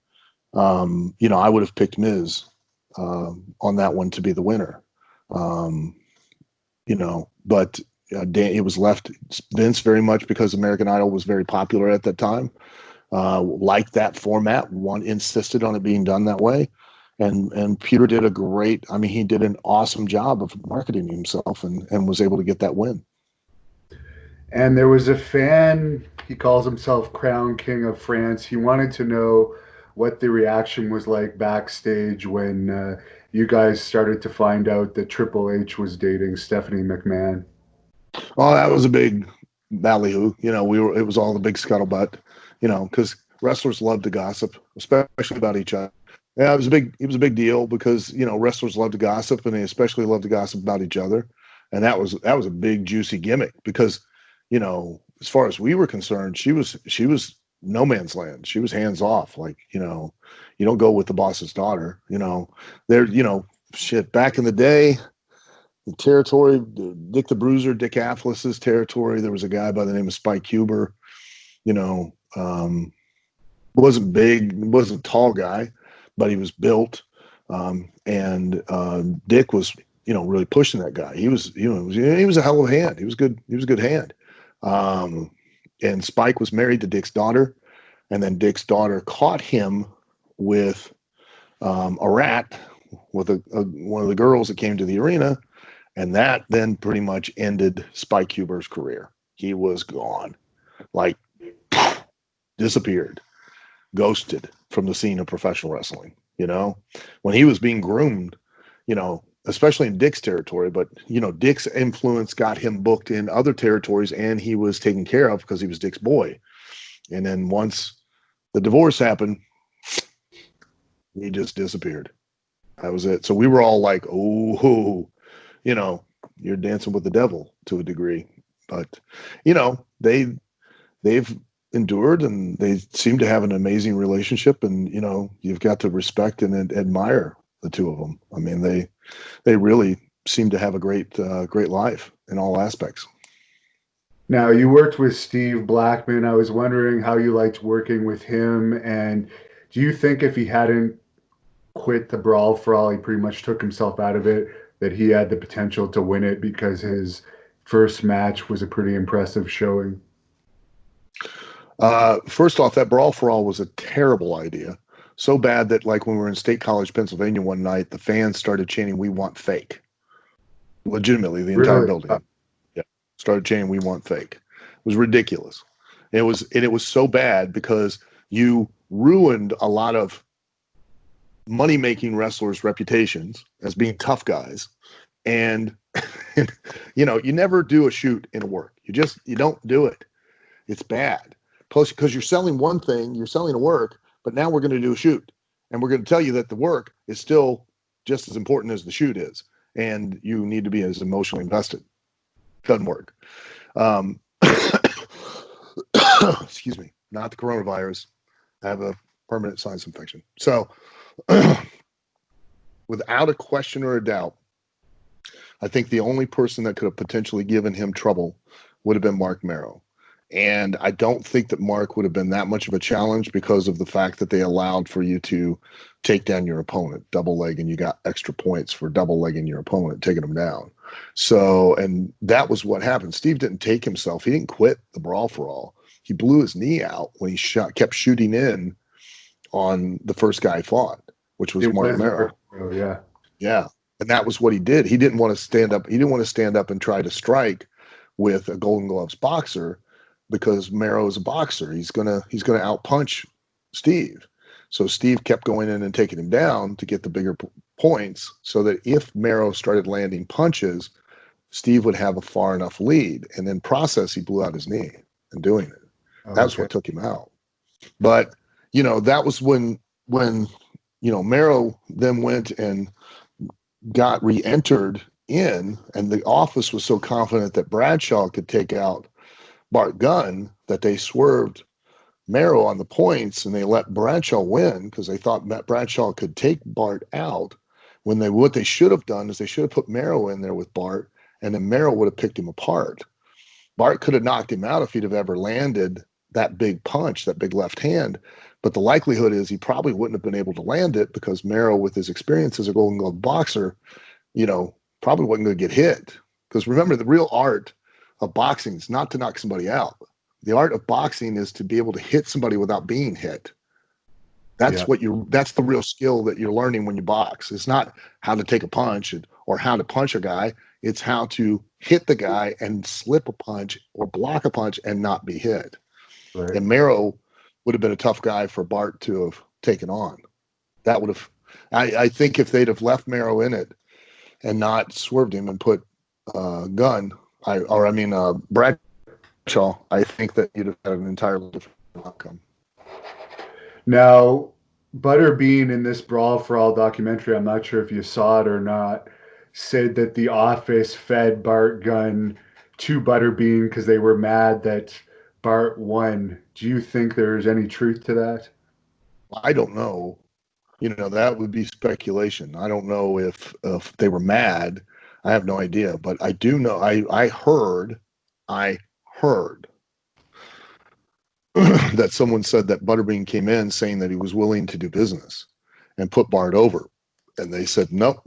I would have picked Miz on that one to be the winner. But it was left Vince very much because American Idol was very popular at that time. Liked that format, insisted on it being done that way. And Pewter did he did an awesome job of marketing himself and was able to get that win. And there was a fan, he calls himself Crown King of France. He wanted to know what the reaction was like backstage when you guys started to find out that Triple H was dating Stephanie McMahon. Oh, that was a big ballyhoo. It was all the big scuttlebutt, because wrestlers love to gossip, especially about each other. Yeah, it was a big deal because, you know, wrestlers love to gossip, and they especially love to gossip about each other. And that was a big juicy gimmick because, you know, as far as we were concerned, she was no man's land. She was hands off. Like, you know, you don't go with the boss's daughter, you know. There, you know, shit, back in the day, the territory, Dick the Bruiser, Dick Atlas's territory, there was a guy by the name of Spike Huber, you know, wasn't big, wasn't a tall guy, but he was built. And Dick was, you know, really pushing that guy. He was, you know, he was a hell of a hand. He was good. He was a good hand. And Spike was married to Dick's daughter, and then Dick's daughter caught him with a rat with one of the girls that came to the arena, and that then pretty much ended Spike Huber's career. He was gone, like disappeared, ghosted from the scene of professional wrestling. You know, when he was being groomed, you know, especially in Dick's territory, but, you know, Dick's influence got him booked in other territories, and he was taken care of because he was Dick's boy. And then once the divorce happened, he just disappeared. That was it. So we were all like, oh, you know, you're dancing with the devil to a degree. But, you know, they've endured, and they seem to have an amazing relationship. And, you know, you've got to respect and admire the two of them. I mean, they really seem to have a great life in all aspects. Now, you worked with Steve Blackman. I was wondering how you liked working with him, and do you think if he hadn't quit the Brawl for All, he pretty much took himself out of it, that he had the potential to win it because his first match was a pretty impressive showing? First off, that Brawl for All was a terrible idea. So bad that, like, when we were in State College, Pennsylvania one night, the fans started chanting, "We want fake." Legitimately, the entire Really? building started chanting, "We want fake." It was ridiculous. It was so bad because you ruined a lot of money-making wrestlers' reputations as being tough guys. And, you know, you never do a shoot in a work. You don't do it. It's bad. Plus, because you're selling one thing, you're selling a work, but now we're going to do a shoot. And we're going to tell you that the work is still just as important as the shoot is. And you need to be as emotionally invested. Doesn't work. Excuse me, not the coronavirus. I have a permanent sinus infection. So, without a question or a doubt, I think the only person that could have potentially given him trouble would have been Mark Merrow. And I don't think that Mark would have been that much of a challenge because of the fact that they allowed for you to take down your opponent, double leg, and you got extra points for double legging your opponent, taking them down. So, and that was what happened. Steve didn't take himself. He didn't quit the Brawl for All. He blew his knee out when he kept shooting in on the first guy he fought, which was Mark Merrow. Oh, yeah. Yeah. And that was what he did. He didn't want to stand up. He didn't want to stand up and try to strike with a Golden Gloves boxer, because Merrow is a boxer. He's gonna outpunch Steve. So Steve kept going in and taking him down to get the bigger points, so that if Merrow started landing punches, Steve would have a far enough lead. And then process, he blew out his knee in doing it. That's what took him out. But, you know, that was when you know, Merrow then went and got re-entered in, and the office was so confident that Bradshaw could take out Bart Gunn that they swerved Merrow on the points, and they let Bradshaw win because they thought Matt Bradshaw could take Bart out. When what they should have done is they should have put Merrow in there with Bart, and then Merrow would have picked him apart. Bart could have knocked him out if he'd have ever landed that big punch, that big left hand. But the likelihood is he probably wouldn't have been able to land it because Merrow, with his experience as a Golden Glove boxer, you know, probably wasn't going to get hit. Because remember, the real art of boxing is not to knock somebody out. The art of boxing is to be able to hit somebody without being hit. That's that's the real skill that you're learning when you box. It's not how to take a punch or how to punch a guy. It's how to hit the guy and slip a punch or block a punch and not be hit. Right. And Merrow would have been a tough guy for Bart to have taken on. That would have, I think if they'd have left Merrow in it and not swerved him and put Bradshaw, I think that you'd have had an entirely different outcome. Now, Butterbean in this Brawl for All documentary, I'm not sure if you saw it or not, said that the office fed Bart Gunn to Butterbean because they were mad that Bart won. Do you think there's any truth to that? I don't know. You know, that would be speculation. I don't know if they were mad. I have no idea, but I do know. I heard that someone said that Butterbean came in saying that he was willing to do business and put Bart over, and they said nope,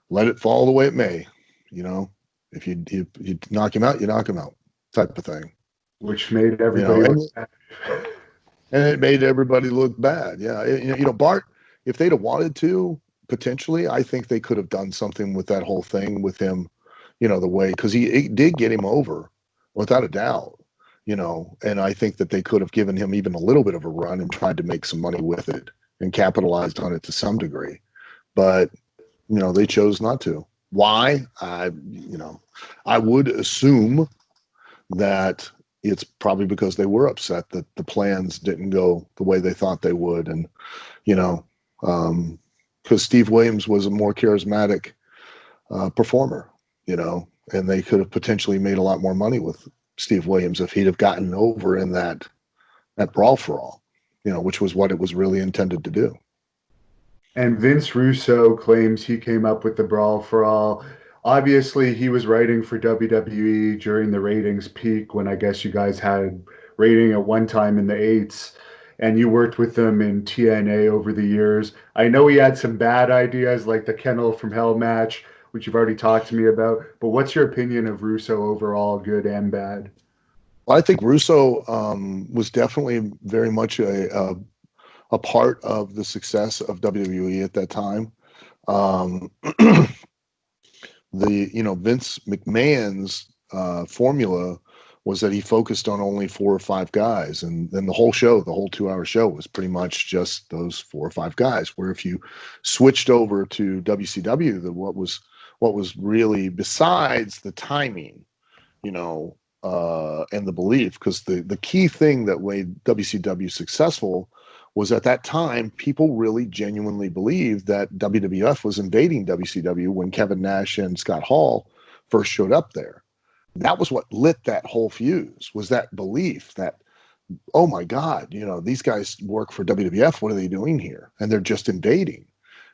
let it fall the way it may. You know, if you knock him out, you knock him out, type of thing. Which made You know, everybody look and bad. and it made everybody look bad. Yeah, you know, Bart, if they'd have wanted to, potentially, I think they could have done something with that whole thing with him. You know, the way because he did get him over, without a doubt. You know, and I think that they could have given him even a little bit of a run and tried to make some money with it and capitalized on it to some degree. But you know, they chose not to. Why? I would assume that it's probably because they were upset that the plans didn't go the way they thought they would. And, you know, because Steve Williams was a more charismatic performer, you know, and they could have potentially made a lot more money with Steve Williams if he'd have gotten over in that brawl for all, you know, which was what it was really intended to do. And Vince Russo claims he came up with the Brawl for All. Obviously, he was writing for WWE during the ratings peak when I guess you guys had rating at one time in the eights, and you worked with them in TNA over the years. I know he had some bad ideas like the Kennel from Hell match, which you've already talked to me about, but what's your opinion of Russo overall, good and bad? Well, I think Russo was definitely very much a part of the success of WWE at that time. Um, Vince McMahon's formula was that he focused on only 4 or 5 guys, and then the whole show, the whole 2-hour show, was pretty much just those 4 or 5 guys. Where if you switched over to WCW, what was really besides the timing, you know, and the belief, because the key thing that made WCW successful was at that time, people really genuinely believed that WWF was invading WCW when Kevin Nash and Scott Hall first showed up there. That was what lit that whole fuse, was that belief that, oh my God, you know, these guys work for WWF. What are they doing here? And they're just invading.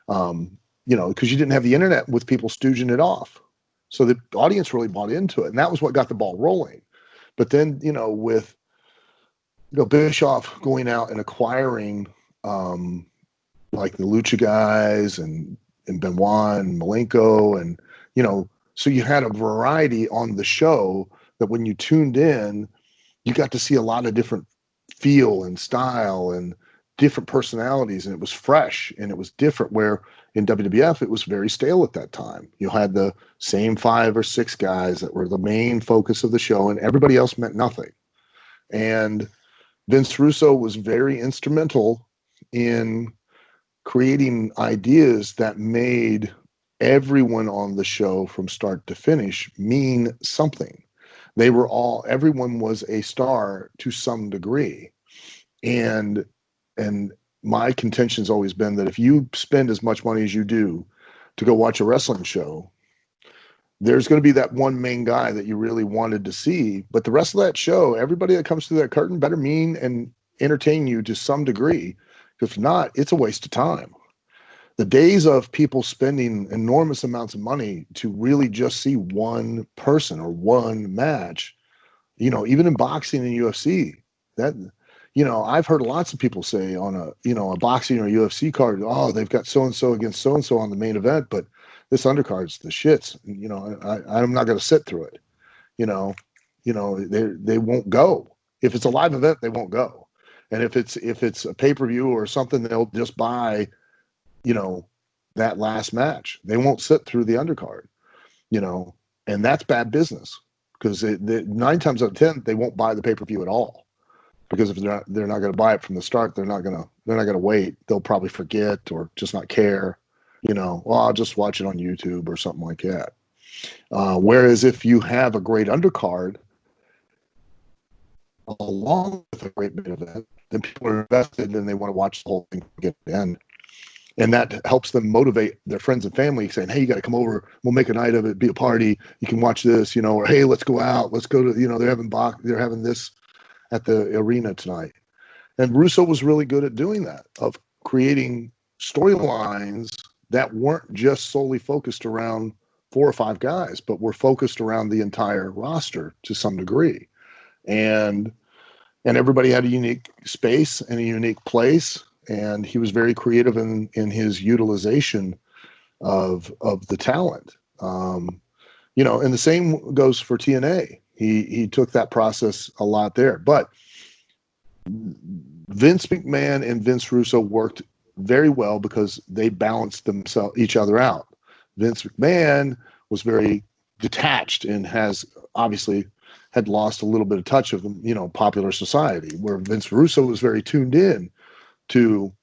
You know, because you didn't have the internet with people stooging it off. So the audience really bought into it. And that was what got the ball rolling. But then, you know, with Bischoff going out and acquiring like the Lucha guys and Benoit and Malenko, and you know, so you had a variety on the show that when you tuned in, you got to see a lot of different feel and style and different personalities, and it was fresh and it was different. Where in WWF it was very stale at that time. You had the same 5 or 6 guys that were the main focus of the show, and everybody else meant nothing. And Vince Russo was very instrumental in creating ideas that made everyone on the show from start to finish mean something. Everyone was a star to some degree. And my contention's always been that if you spend as much money as you do to go watch a wrestling show, there's going to be that one main guy that you really wanted to see, but the rest of that show, everybody that comes through that curtain better mean and entertain you to some degree. If not, it's a waste of time. The days of people spending enormous amounts of money to really just see one person or one match, you know, even in boxing and UFC, that, you know, I've heard lots of people say on a boxing or UFC card, oh, they've got so and so against so and so on the main event, but this undercard's the shits. You know, I'm not going to sit through it. You know, they won't go. If it's a live event, they won't go. And if it's a pay-per-view or something, they'll just buy, you know, that last match. They won't sit through the undercard, you know, and that's bad business because 9 times out of 10 they won't buy the pay-per-view at all, because if they're not going to buy it from the start, they're not going to wait. They'll probably forget or just not care, you know. Well, I'll just watch it on YouTube or something like that. Whereas if you have a great undercard, along with a great main event, then people are invested and they want to watch the whole thing get to the end. And that helps them motivate their friends and family, saying, hey, you got to come over. We'll make a night of it, be a party. You can watch this, or hey, let's go out. Let's go to, they're having this at the arena tonight. And Russo was really good at doing that, of creating storylines that weren't just solely focused around 4 or 5 guys, but were focused around the entire roster to some degree. And everybody had a unique space and a unique place. And he was very creative in his utilization of the talent. And the same goes for TNA. He took that process a lot there. But Vince McMahon and Vince Russo worked very well because they balanced each other out. Vince McMahon was very detached and has obviously had lost a little bit of touch of popular society, where Vince Russo was very tuned in to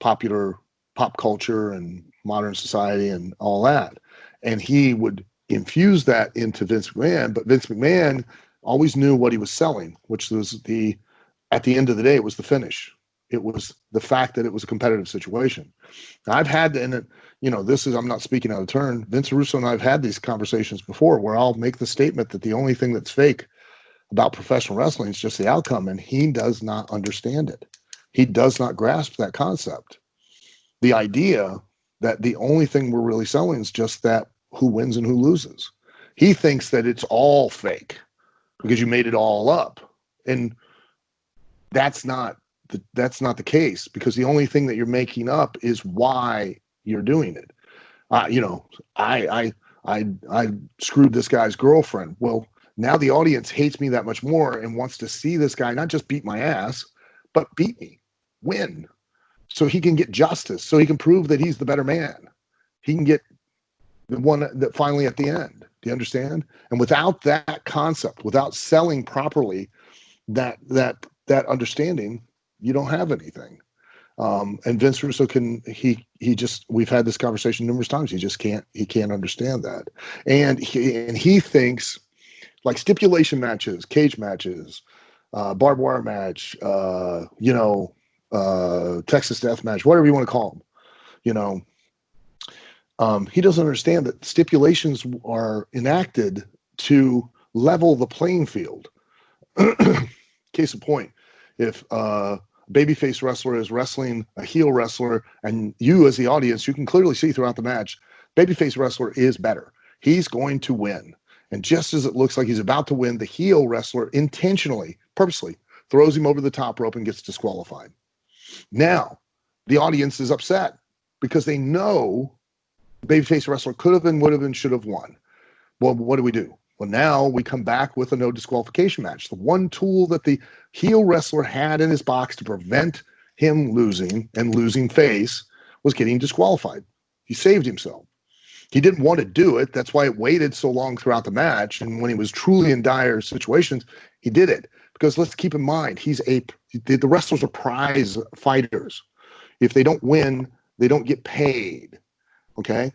popular pop culture and modern society and all that. And he would infuse that into Vince McMahon, but Vince McMahon always knew what he was selling, which was at the end of the day, it was the finish. It was the fact that it was a competitive situation. I've had, I'm not speaking out of turn. Vince Russo and I have had these conversations before where I'll make the statement that the only thing that's fake about professional wrestling is just the outcome. And he does not understand it. He does not grasp that concept. The idea that the only thing we're really selling is just that who wins and who loses. He thinks that it's all fake because you made it all up. And that's not the case, because the only thing that you're making up is why you're doing it. I screwed this guy's girlfriend. Well, now the audience hates me that much more and wants to see this guy not just beat my ass, but beat me, win, so he can get justice, so he can prove that he's the better man. He can get the one that finally at the end. Do you understand? And without that concept, without selling properly that understanding, you don't have anything. And Vince Russo we've had this conversation numerous times. He can't understand that. And he thinks like stipulation matches, cage matches, barbed wire match, Texas death match, whatever you want to call them, he doesn't understand that stipulations are enacted to level the playing field. Case in point, if babyface wrestler is wrestling a heel wrestler, and you as the audience, you can clearly see throughout the match, babyface wrestler is better. He's going to win. And just as it looks like he's about to win, the heel wrestler intentionally, purposely throws him over the top rope and gets disqualified. Now, the audience is upset because they know babyface wrestler could have and would have and should have won. Well, what do? Well, now we come back with a no disqualification match. The one tool that the heel wrestler had in his box to prevent him losing face was getting disqualified. He saved himself. He didn't want to do it. That's why it waited so long throughout the match. And when he was truly in dire situations, he did it. Because let's keep in mind, the wrestlers are prize fighters. If they don't win, they don't get paid. Okay?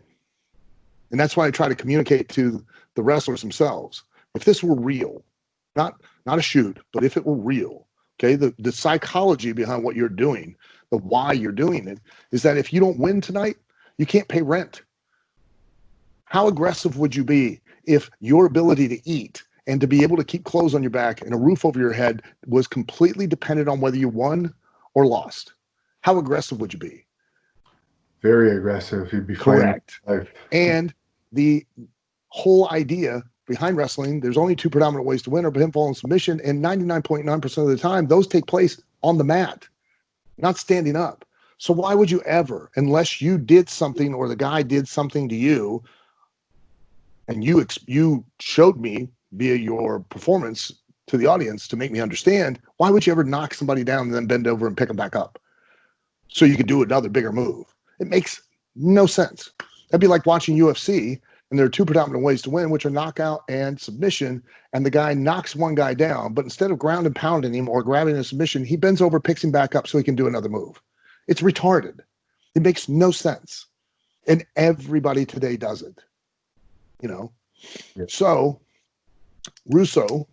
And that's why I try to communicate to the wrestlers themselves. If this were real, not a shoot, but if it were real, okay, the psychology behind what you're doing, the why you're doing it, is that if you don't win tonight, you can't pay rent. How aggressive would you be if your ability to eat and to be able to keep clothes on your back and a roof over your head was completely dependent on whether you won or lost? How aggressive would you be? Very aggressive. You'd be correct. And the whole idea behind wrestling, there's only 2 predominant ways to win: or pinfall and submission, and 99.9% of the time, those take place on the mat, not standing up. So why would you ever, unless you did something or the guy did something to you, and you showed me via your performance to the audience to make me understand, why would you ever knock somebody down and then bend over and pick them back up so you could do another bigger move? It makes no sense. That'd be like watching UFC, and there are 2 predominant ways to win, which are knockout and submission, and the guy knocks one guy down, but instead of ground and pounding him or grabbing a submission, he bends over, picks him back up so he can do another move. It's retarded. It makes no sense. And everybody today does it. Yeah. So Russo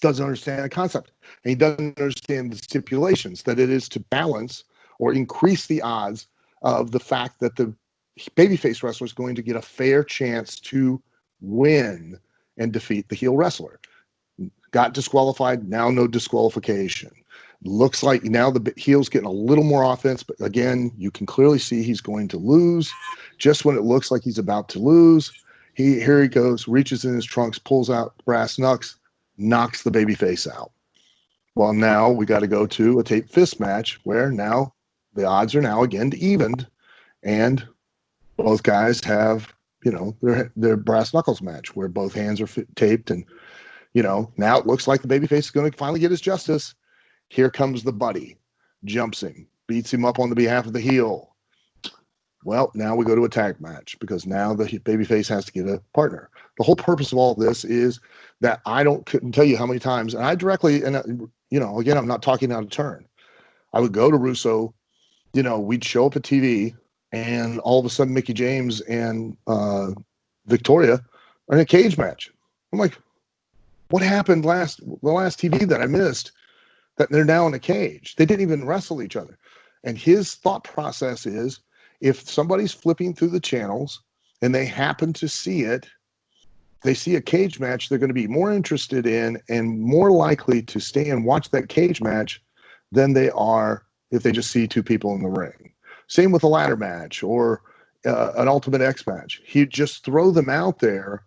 doesn't understand the concept. And he doesn't understand the stipulations that it is to balance or increase the odds of the fact that the babyface wrestler is going to get a fair chance to win and defeat the heel wrestler. Got disqualified, now no disqualification. Looks like now the heel's getting a little more offense, but again, you can clearly see he's going to lose. Just when it looks like he's about to lose, here he goes, reaches in his trunks, pulls out brass knucks, knocks the babyface out. Well, now we got to go to a tape fist match where now the odds are now again evened, and both guys have, their brass knuckles match where both hands are taped, and now it looks like the babyface is going to finally get his justice. Here comes the buddy, jumps him, beats him up on the behalf of the heel. Well, now we go to a tag match because now the babyface has to get a partner. The whole purpose of all of this is that couldn't tell you how many times, and I directly, and again, I'm not talking out of turn. I would go to Rousseau, we'd show up at TV, and all of a sudden Mickey James and Victoria are in a cage match. I'm like, what happened the last TV that I missed that they're now in a cage? They didn't even wrestle each other. And his thought process is, if somebody's flipping through the channels and they happen to see it, they see a cage match, they're going to be more interested in and more likely to stay and watch that cage match than they are if they just see two people in the ring. Same with a ladder match or an Ultimate X match. He'd just throw them out there,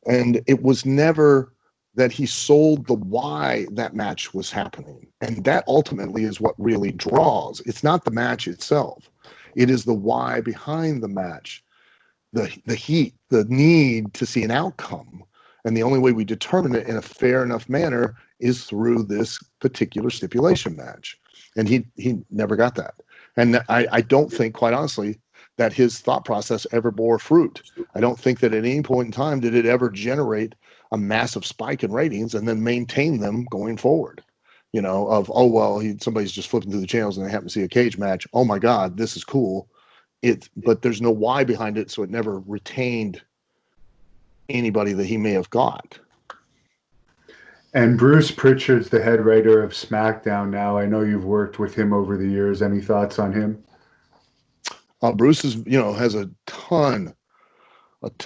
and it was never that he sold the why that match was happening. And that ultimately is what really draws. It's not the match itself. It is the why behind the match, the heat, the need to see an outcome. And the only way we determine it in a fair enough manner is through this particular stipulation match. And he never got that. And I don't think, quite honestly, that his thought process ever bore fruit. I don't think that at any point in time did it ever generate a massive spike in ratings and then maintain them going forward. Somebody's just flipping through the channels and they happen to see a cage match. Oh my God, this is cool. But there's no why behind it, so it never retained anybody that he may have got. And Bruce Pritchard's the head writer of SmackDown now. I know you've worked with him over the years. Any thoughts on him? Bruce has a ton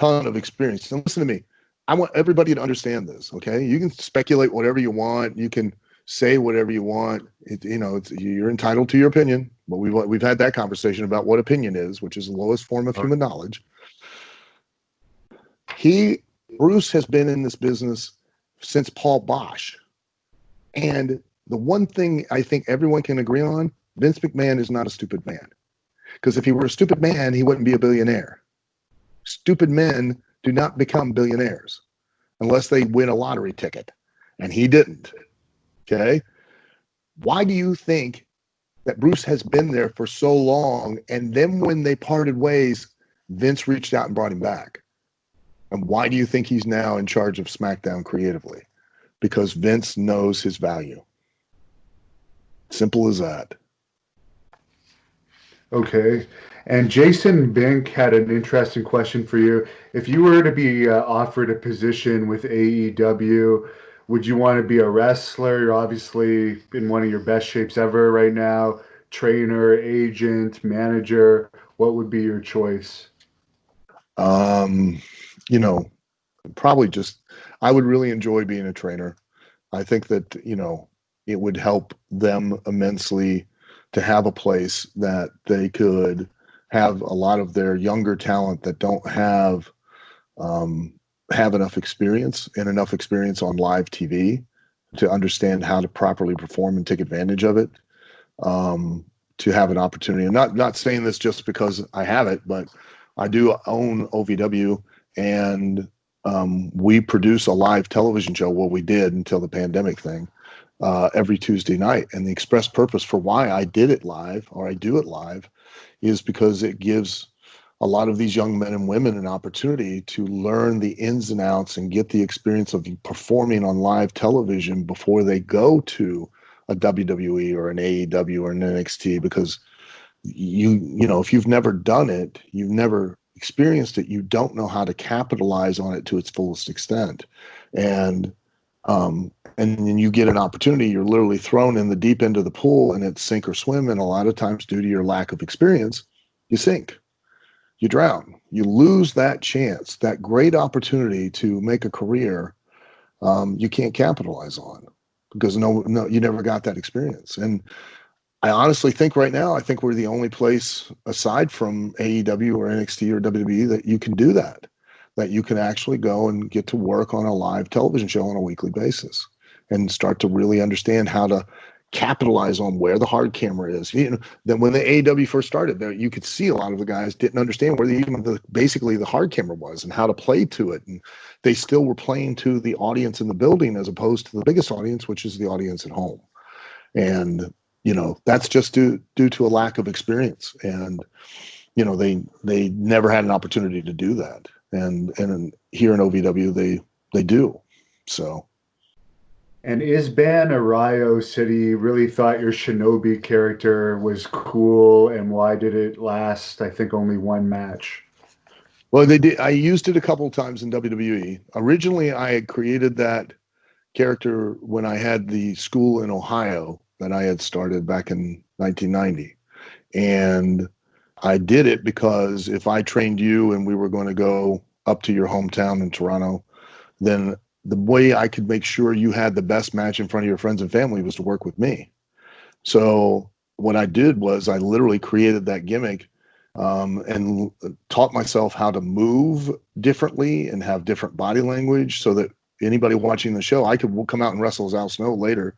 of experience. And listen to me. I want everybody to understand this, okay? You can speculate whatever you want. You can say whatever you want. You're entitled to your opinion. But we've had that conversation about what opinion is, which is the lowest form of human knowledge. Bruce has been in this business since Paul Bosch. And the one thing I think everyone can agree on, Vince McMahon is not a stupid man. Because if he were a stupid man, he wouldn't be a billionaire. Stupid men do not become billionaires unless they win a lottery ticket. And he didn't. Okay? Why do you think that Bruce has been there for so long, and then when they parted ways, Vince reached out and brought him back? And why do you think he's now in charge of SmackDown creatively? Because Vince knows his value. Simple as that. Okay. And Jason Bink had an interesting question for you. If you were to be offered a position with AEW, would you want to be a wrestler? You're obviously in one of your best shapes ever right now. Trainer, agent, manager. What would be your choice? Probably just, I would really enjoy being a trainer. I think that, it would help them immensely to have a place that they could have a lot of their younger talent that don't have enough experience and enough experience on live TV to understand how to properly perform and take advantage of it. To have an opportunity, and not saying this just because I have it, but I do own OVW, and we produce a live television show. Well, we did until the pandemic thing, every Tuesday night. And the express purpose for why I did it live, or I do it live, is because it gives a lot of these young men and women an opportunity to learn the ins and outs and get the experience of performing on live television before they go to a WWE or an AEW or an NXT, because if you've never done it, you've never experienced it, you don't know how to capitalize on it to its fullest extent. And and then you get an opportunity, you're literally thrown in the deep end of the pool, and it's sink or swim. And a lot of times, due to your lack of experience, you sink, you drown, you lose that chance, that great opportunity to make a career. You can't capitalize on because no, you never got that experience. And I honestly think right now, I think we're the only place aside from AEW or NXT or WWE that you can do that you can actually go and get to work on a live television show on a weekly basis and start to really understand how to capitalize on where the hard camera is. You know, then when the AEW first started, there you could see a lot of the guys didn't understand where basically the hard camera was and how to play to it, and they still were playing to the audience in the building as opposed to the biggest audience, which is the audience at home. And that's just due to a lack of experience, and they never had an opportunity to do that. And here in OVW they do. So. And Isban Arayo said he really thought your Shinobi character was cool, and why did it last, I think, only one match? Well, they did. I used it a couple of times in WWE. Originally, I had created that character when I had the school in Ohio that I had started back in 1990. And I did it because if I trained you and we were going to go up to your hometown in Toronto, then the way I could make sure you had the best match in front of your friends and family was to work with me. So what I did was I literally created that gimmick and taught myself how to move differently and have different body language so that anybody watching the show, I could come out and wrestle as Al Snow later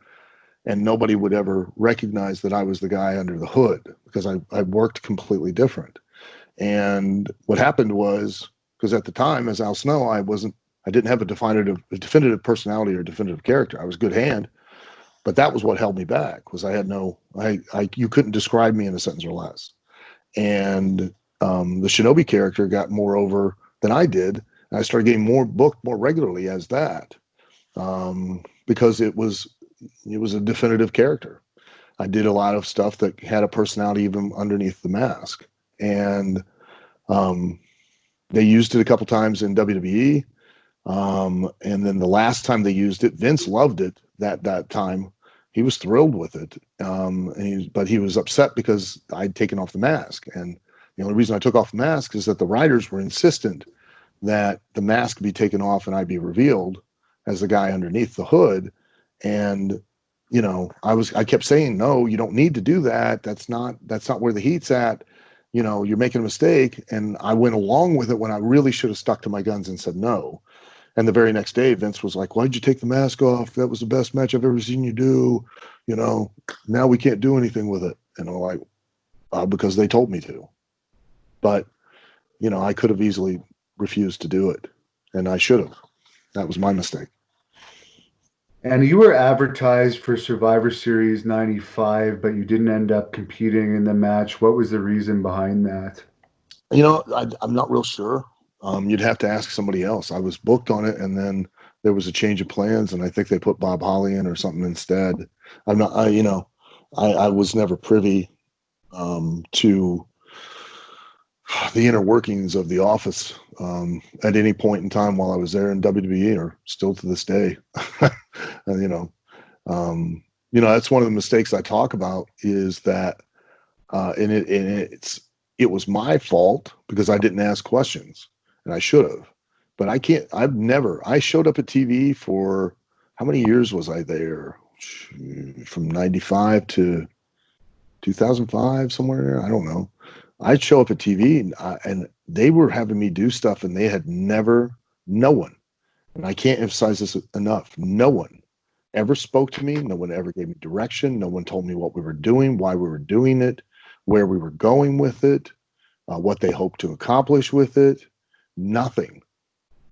and nobody would ever recognize that I was the guy under the hood because I worked completely different. And what happened was, because at the time as Al Snow, I didn't have a definitive personality or definitive character. I was good hand, but that was what held me back. Was you couldn't describe me in a sentence or less. And the Shinobi character got more over than I did. And I started getting more booked more regularly as that because it was a definitive character. I did a lot of stuff that had a personality even underneath the mask, and they used it a couple times in WWE. And then the last time they used it, Vince loved it that time. He was thrilled with it. But he was upset because I'd taken off the mask. And the only reason I took off the mask is that the writers were insistent that the mask be taken off and I be revealed as the guy underneath the hood. And, I kept saying, no, you don't need to do that. That's not where the heat's at. You're making a mistake. And I went along with it when I really should have stuck to my guns and said no. And the very next day, Vince was like, why'd you take the mask off? That was the best match I've ever seen you do. Now we can't do anything with it. And I'm like, because they told me to. But, I could have easily refused to do it. And I should have. That was my mistake. And you were advertised for Survivor Series 95, but you didn't end up competing in the match. What was the reason behind that? I'm not real sure. You'd have to ask somebody else. I was booked on it, and then there was a change of plans, and I think they put Bob Holly in or something instead. I was never privy to the inner workings of the office at any point in time while I was there in WWE, or still to this day. That's one of the mistakes I talk about is that, it was my fault because I didn't ask questions. And I should have, but I showed up at TV for how many years was I there? From 95 to 2005, somewhere there. I don't know. I'd show up at TV and they were having me do stuff and no one, and I can't emphasize this enough, no one ever spoke to me. No one ever gave me direction. No one told me what we were doing, why we were doing it, where we were going with it, what they hoped to accomplish with it. Nothing.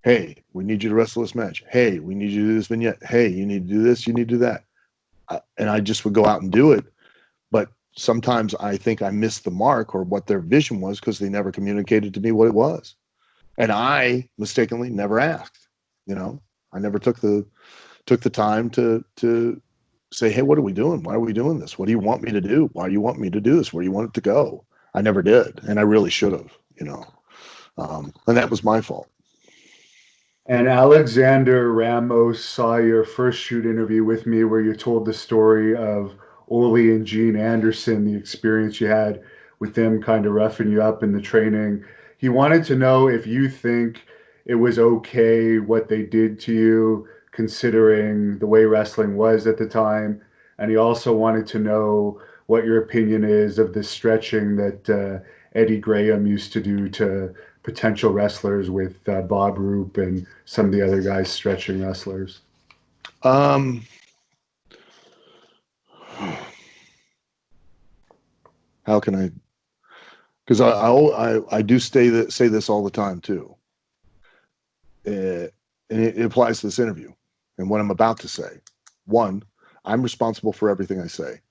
Hey, we need you to wrestle this match. Hey, we need you to do this vignette. Hey, you need to do this. You need to do that. And I just would go out and do it. But sometimes I think I missed the mark or what their vision was because they never communicated to me what it was. And I mistakenly never asked. I never took the time to say, hey, what are we doing? Why are we doing this? What do you want me to do? Why do you want me to do this? Where do you want it to go? I never did. And I really should have, and that was my fault. And Alexander Ramos saw your first shoot interview with me where you told the story of Ole and Gene Anderson, the experience you had with them kind of roughing you up in the training. He wanted to know if you think it was okay what they did to you, considering the way wrestling was at the time. And he also wanted to know what your opinion is of the stretching that Eddie Graham used to do to potential wrestlers with Bob Roop and some of the other guys stretching wrestlers. Um, how can I? Because I do say this all the time too, and it applies to this interview and what I'm about to say. One, I'm responsible for everything I say,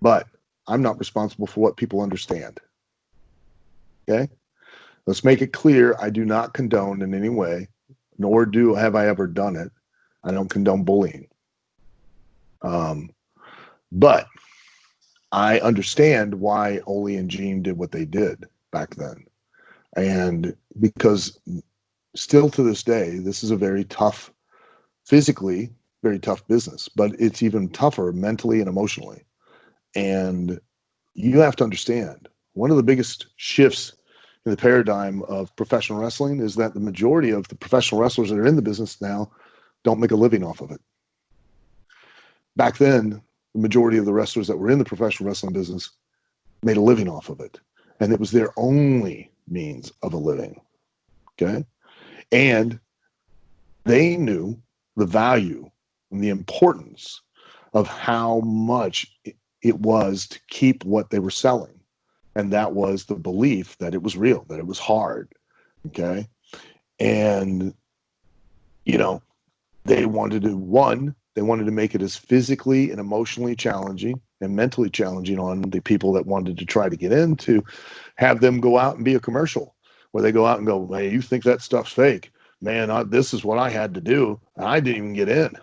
but I'm not responsible for what people understand. Okay, let's make it clear. I do not condone in any way, nor have I ever done it. I don't condone bullying. But I understand why Ole and Gene did what they did back then. And because still to this day, this is a very tough, physically, very tough business, but it's even tougher mentally and emotionally. And you have to understand one of the biggest shifts in the paradigm of professional wrestling is that the majority of the professional wrestlers that are in the business now don't make a living off of it. Back then, the majority of the wrestlers that were in the professional wrestling business made a living off of it. And it was their only means of a living. Okay. And they knew the value and the importance of how much it was to keep what they were selling. And that was the belief that it was real, that it was hard. Okay. And, they wanted to make it as physically and emotionally challenging and mentally challenging on the people that wanted to try to get in, to have them go out and be a commercial where they go out and go, hey, you think that stuff's fake? Man, this is what I had to do. And I didn't even get in.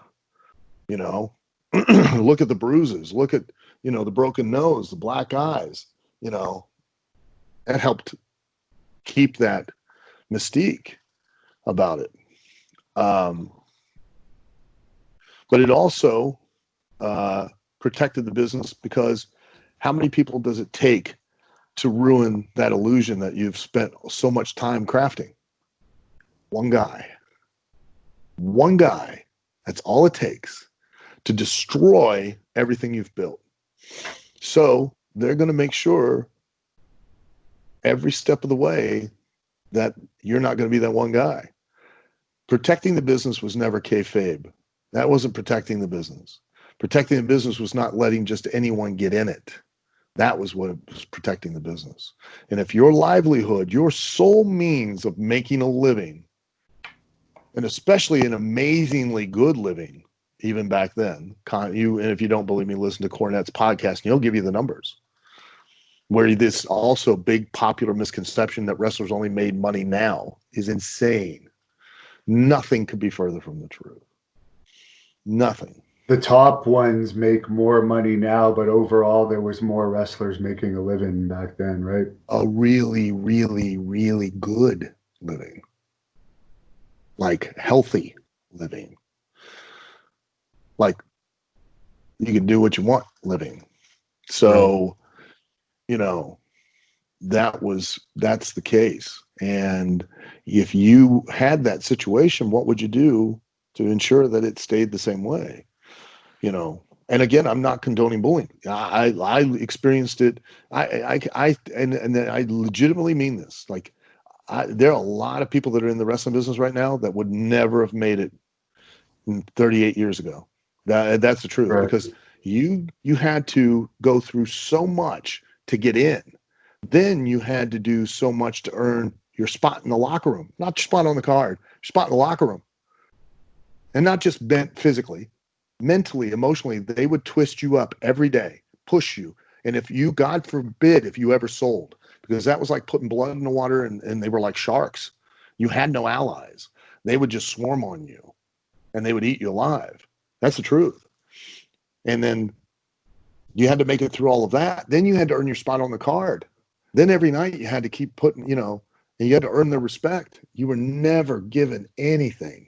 Look at the bruises. Look at, the broken nose, the black eyes. That helped keep that mystique about it. But it also protected the business, because how many people does it take to ruin that illusion that you've spent so much time crafting? One guy. One guy. That's all it takes to destroy everything you've built. So they're going to make sure every step of the way that you're not going to be that one guy. Protecting the business was never kayfabe. That wasn't protecting the business. Protecting the business was not letting just anyone get in it. That was what was protecting the business. And if your livelihood, your sole means of making a living, and especially an amazingly good living, even back then, and if you don't believe me, listen to Cornette's podcast, and he'll give you the numbers. Where this also big popular misconception that wrestlers only made money now is insane. Nothing could be further from the truth. Nothing. The top ones make more money now, but overall there was more wrestlers making a living back then, right? A really, really, really good living. Like healthy living. Like you can do what you want living. So, that's the case. And if you had that situation, what would you do to ensure that it stayed the same way? And again, I'm not condoning bullying. I experienced it. And I legitimately mean this. Like, there are a lot of people that are in the wrestling business right now that would never have made it 38 years ago. That's the truth, Right. because you had to go through so much to get in. Then you had to do so much to earn your spot in the locker room, not your spot on the card, your spot in the locker room. And not just bent physically, mentally, emotionally. They would twist you up every day, push you. And if you, God forbid, if you ever sold, because that was like putting blood in the water, and they were like sharks. You had no allies. They would just swarm on you and they would eat you alive. That's the truth. And then you had to make it through all of that. Then you had to earn your spot on the card. Then every night you had to keep putting, and you had to earn their respect. You were never given anything.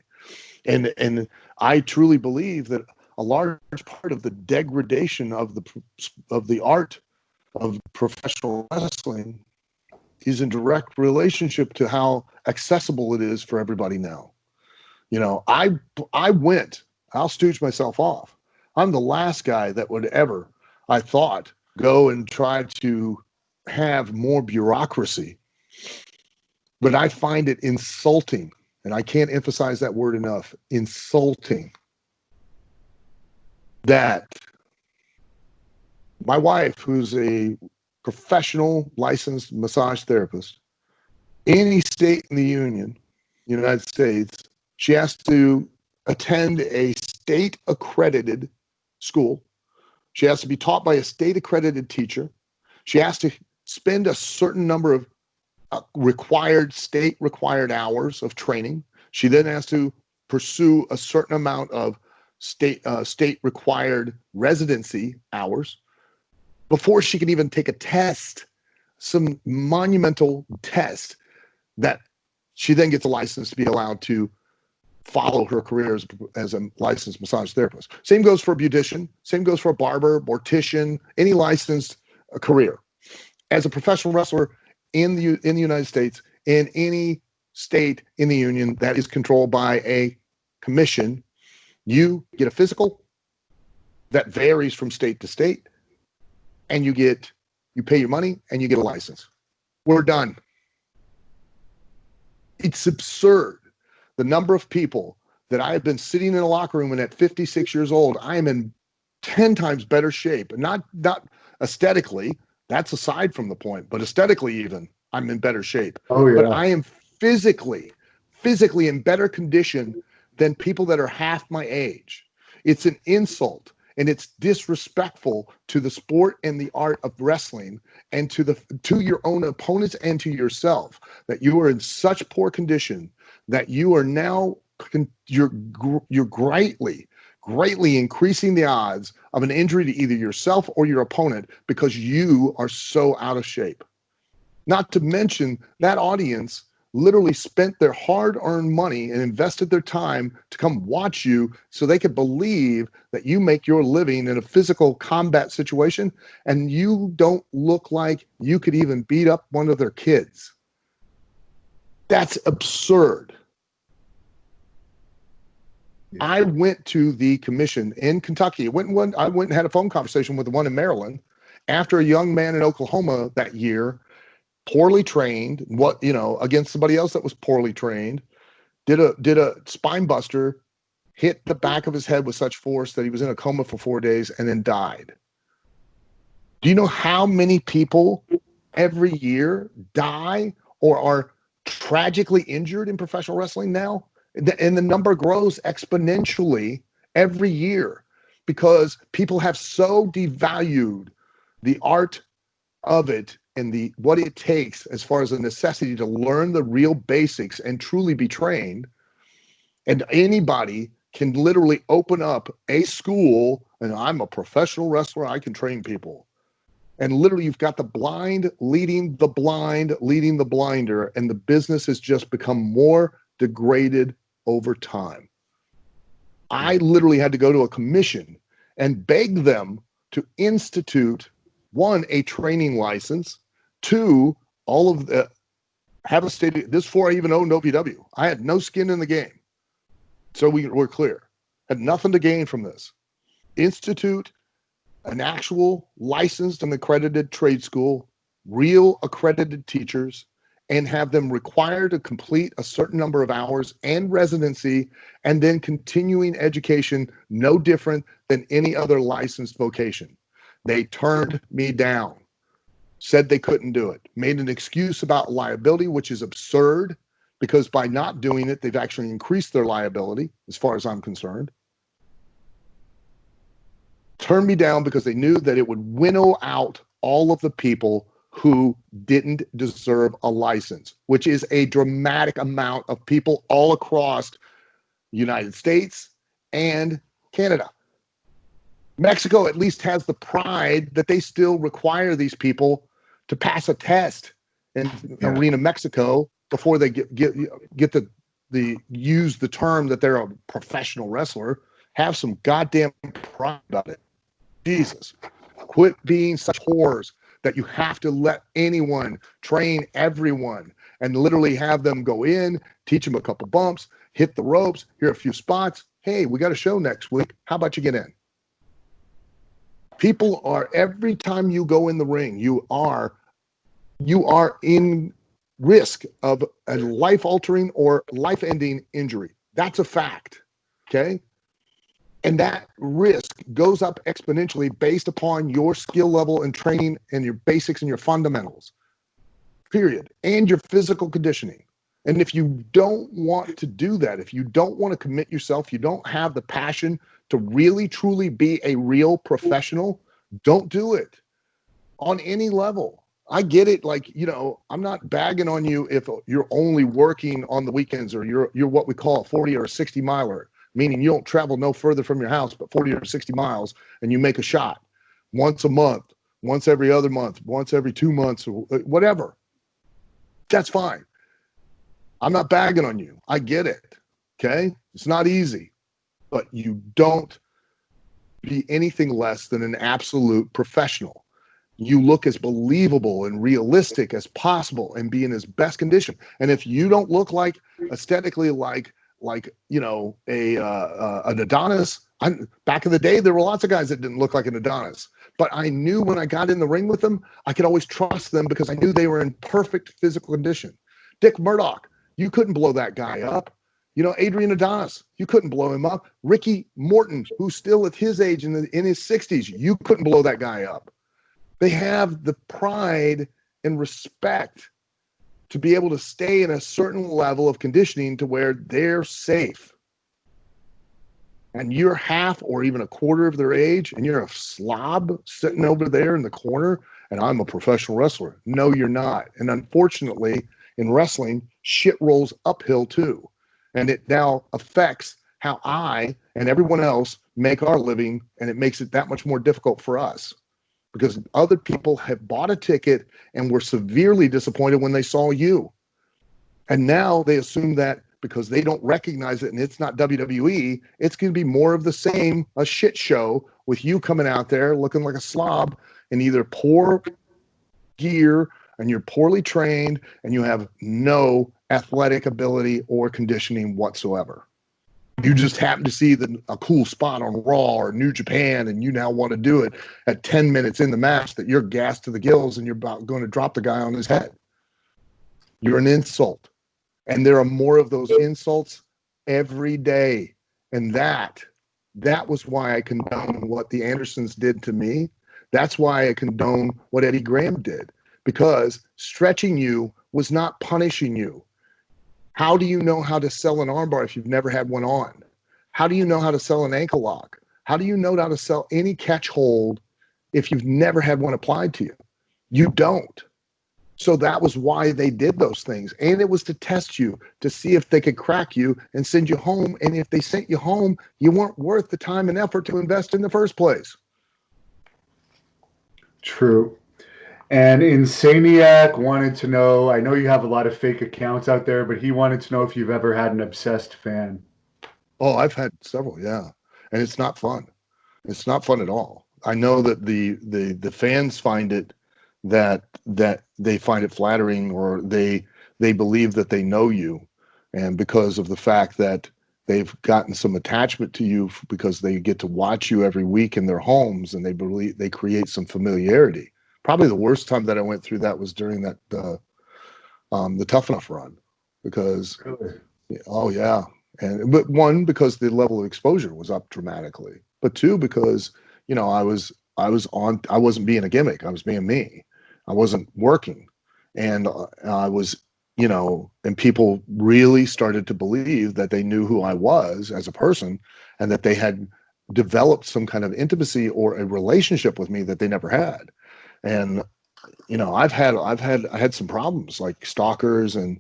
And I truly believe that a large part of the degradation of the art of professional wrestling is in direct relationship to how accessible it is for everybody now. You know, I'll stooge myself off. I'm the last guy that would ever, I thought, go and try to have more bureaucracy. But I find it insulting, and I can't emphasize that word enough, insulting, that my wife, who's a professional licensed massage therapist, any state in the Union, United States, she has to attend a state accredited school. She has to be taught by a state accredited teacher. She has to spend a certain number of state required hours of training. She then has to pursue a certain amount of state required residency hours before she can even take a test, some monumental test that she then gets a license to be allowed to follow her career as a licensed massage therapist. Same goes for a beautician. Same goes for a barber, mortician, any licensed career. As a professional wrestler in the United States, in any state in the union that is controlled by a commission, you get a physical that varies from state to state, and you pay your money and you get a license. We're done. It's absurd. The number of people that I have been sitting in a locker room and at 56 years old, I am in 10 times better shape. And not aesthetically, that's aside from the point, but aesthetically even, I'm in better shape. Oh, yeah. But I am physically in better condition than people that are half my age. It's an insult, and it's disrespectful to the sport and the art of wrestling, and to your own opponents and to yourself, that you are in such poor condition that you are now you're greatly increasing the odds of an injury to either yourself or your opponent because you are so out of shape. Not to mention that audience literally spent their hard-earned money and invested their time to come watch you so they could believe that you make your living in a physical combat situation, and you don't look like you could even beat up one of their kids. That's absurd. Yeah. I went to the commission in Kentucky. I went and had a phone conversation with the one in Maryland after a young man in Oklahoma that year, poorly trained, against somebody else that was poorly trained, did a spine buster, hit the back of his head with such force that he was in a coma for 4 days and then died. Do you know how many people every year die or are tragically injured in professional wrestling now? And the number grows exponentially every year because people have so devalued the art of it and what it takes as far as a necessity to learn the real basics and truly be trained. And anybody can literally open up a school, and I'm a professional wrestler, I can train people. And literally you've got the blind leading the blinder, and the business has just become more degraded over time. I literally had to go to a commission and beg them to institute, one, a training license, two, have a state. This before I even owned OVW. I had no skin in the game. So we're clear. Had nothing to gain from this. Institute an actual licensed and accredited trade school, real accredited teachers, and have them required to complete a certain number of hours and residency, and then continuing education, no different than any other licensed vocation. They turned me down, said they couldn't do it, made an excuse about liability, which is absurd, because by not doing it, they've actually increased their liability, as far as I'm concerned. Turned me down because they knew that it would winnow out all of the people who didn't deserve a license, which is a dramatic amount of people all across the United States and Canada. Mexico at least has the pride that they still require these people to pass a test in Arena Mexico before they get the use the term that they're a professional wrestler. Have some goddamn pride about it. Jesus, quit being such whores that you have to let anyone train everyone and literally have them go in, teach them a couple bumps, hit the ropes, here are a few spots. Hey, we got a show next week. How about you get in? People are, every time you go in the ring, you are in risk of a life-altering or life-ending injury. That's a fact, okay? And that risk goes up exponentially based upon your skill level and training and your basics and your fundamentals, period, and your physical conditioning. And if you don't want to do that, if you don't want to commit yourself, you don't have the passion to really, truly be a real professional, don't do it on any level. I get it. Like, you know, I'm not bagging on you if you're only working on the weekends or you're what we call a 40 or a 60 miler, meaning you don't travel no further from your house but 40 or 60 miles and you make a shot once a month, once every other month, once every 2 months, or whatever. That's fine. I'm not bagging on you. I get it. Okay? It's not easy, but you don't be anything less than an absolute professional. You look as believable and realistic as possible and be in his best condition. And if you don't look like aesthetically like you know, an Adonis, back in the day, there were lots of guys that didn't look like an Adonis. But I knew when I got in the ring with them, I could always trust them because I knew they were in perfect physical condition. Dick Murdoch, you couldn't blow that guy up. You know, Adrian Adonis, you couldn't blow him up. Ricky Morton, who's still at his age in his 60s, you couldn't blow that guy up. They have the pride and respect to be able to stay in a certain level of conditioning to where they're safe. And you're half or even a quarter of their age, and you're a slob sitting over there in the corner, and I'm a professional wrestler. No, you're not. And unfortunately, in wrestling, shit rolls uphill too. And it now affects how I and everyone else make our living, and it makes it that much more difficult for us. Because other people have bought a ticket and were severely disappointed when they saw you. And now they assume that because they don't recognize it and it's not WWE, it's going to be more of the same, a shit show with you coming out there looking like a slob in either poor gear and you're poorly trained and you have no athletic ability or conditioning whatsoever. You just happen to see a cool spot on Raw or New Japan, and you now want to do it at 10 minutes in the match that you're gassed to the gills and you're about going to drop the guy on his head. You're an insult. And there are more of those insults every day. And that was why I condone what the Andersons did to me. That's why I condone what Eddie Graham did, because stretching you was not punishing you. How do you know how to sell an armbar if you've never had one on? How do you know how to sell an ankle lock? How do you know how to sell any catch hold if you've never had one applied to you? You don't. So that was why they did those things. And it was to test you, to see if they could crack you and send you home. And if they sent you home, you weren't worth the time and effort to invest in the first place. True. And Insaniac wanted to know, I know you have a lot of fake accounts out there, but he wanted to know if you've ever had an obsessed fan. Oh, I've had several, yeah. And it's not fun. It's not fun at all. I know that the fans find it that they find it flattering, or they believe that they know you, and because of the fact that they've gotten some attachment to you because they get to watch you every week in their homes, and they believe they create some familiarity. Probably the worst time that I went through that was during that the Tough Enough run, because oh yeah, but one, because the level of exposure was up dramatically, but two, because you know I wasn't being a gimmick, I was being me. I wasn't working, and I was, you know, and people really started to believe that they knew who I was as a person, and that they had developed some kind of intimacy or a relationship with me that they never had. And you know, I had some problems like stalkers, and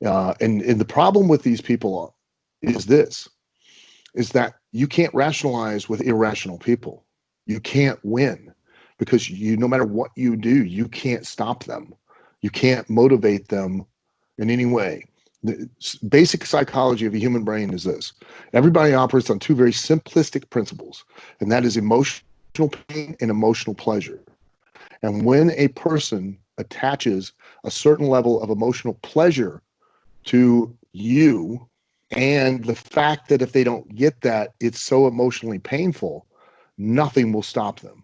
the problem with these people is that you can't rationalize with irrational people. You can't win, because no matter what you do, you can't stop them. You can't motivate them in any way. The basic psychology of a human brain is this. Everybody operates on two very simplistic principles, and that is emotional pain and emotional pleasure. And when a person attaches a certain level of emotional pleasure to you, and the fact that if they don't get that, it's so emotionally painful, nothing will stop them.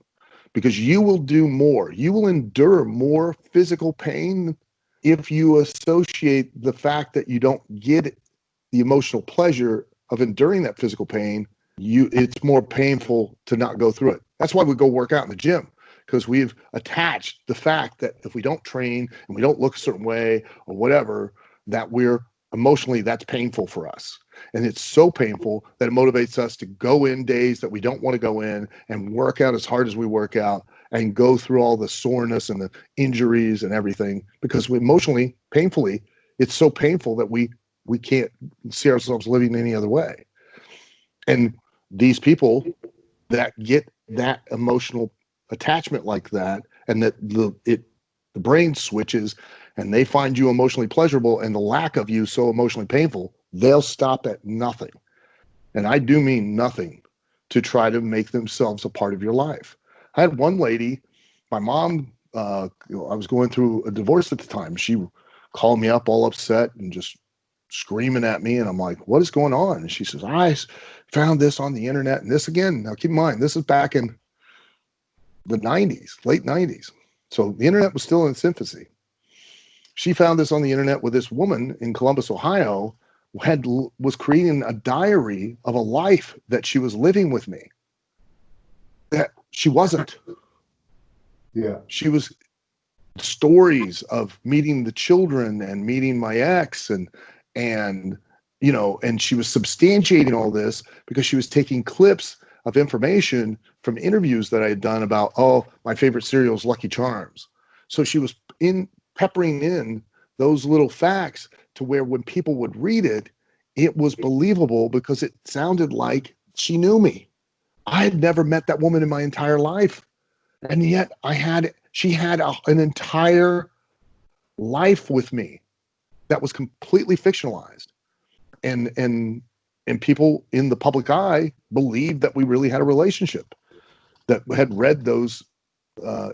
Because you will do more. You will endure more physical pain if you associate the fact that you don't get the emotional pleasure of enduring that physical pain. It's more painful to not go through it. That's why we go work out in the gym, because we've attached the fact that if we don't train and we don't look a certain way or whatever, that we're emotionally, that's painful for us. And it's so painful that it motivates us to go in days that we don't want to go in and work out as hard as we work out and go through all the soreness and the injuries and everything, because we emotionally, painfully, it's so painful that we can't see ourselves living any other way. And these people that get that emotional attachment like that, and that the brain switches and they find you emotionally pleasurable and the lack of you so emotionally painful, they'll stop at nothing. And I do mean nothing to try to make themselves a part of your life. I had one lady, my mom, I was going through a divorce at the time. She called me up all upset and just screaming at me. And I'm like, what is going on? And she says, I found this on the internet. And this again, now keep in mind, this is back in the 90s, late 90s. So the internet was still in its infancy. She found this on the internet with this woman in Columbus, Ohio, was creating a diary of a life that she was living with me that she wasn't. Yeah. She was stories of meeting the children and meeting my ex and she was substantiating all this because she was taking clips of information from interviews that I had done about, my favorite cereal is Lucky Charms. So she was peppering in those little facts to where when people would read it, it was believable because it sounded like she knew me. I had never met that woman in my entire life. And yet she had an entire life with me that was completely fictionalized. And people in the public eye believed that we really had a relationship, that had read those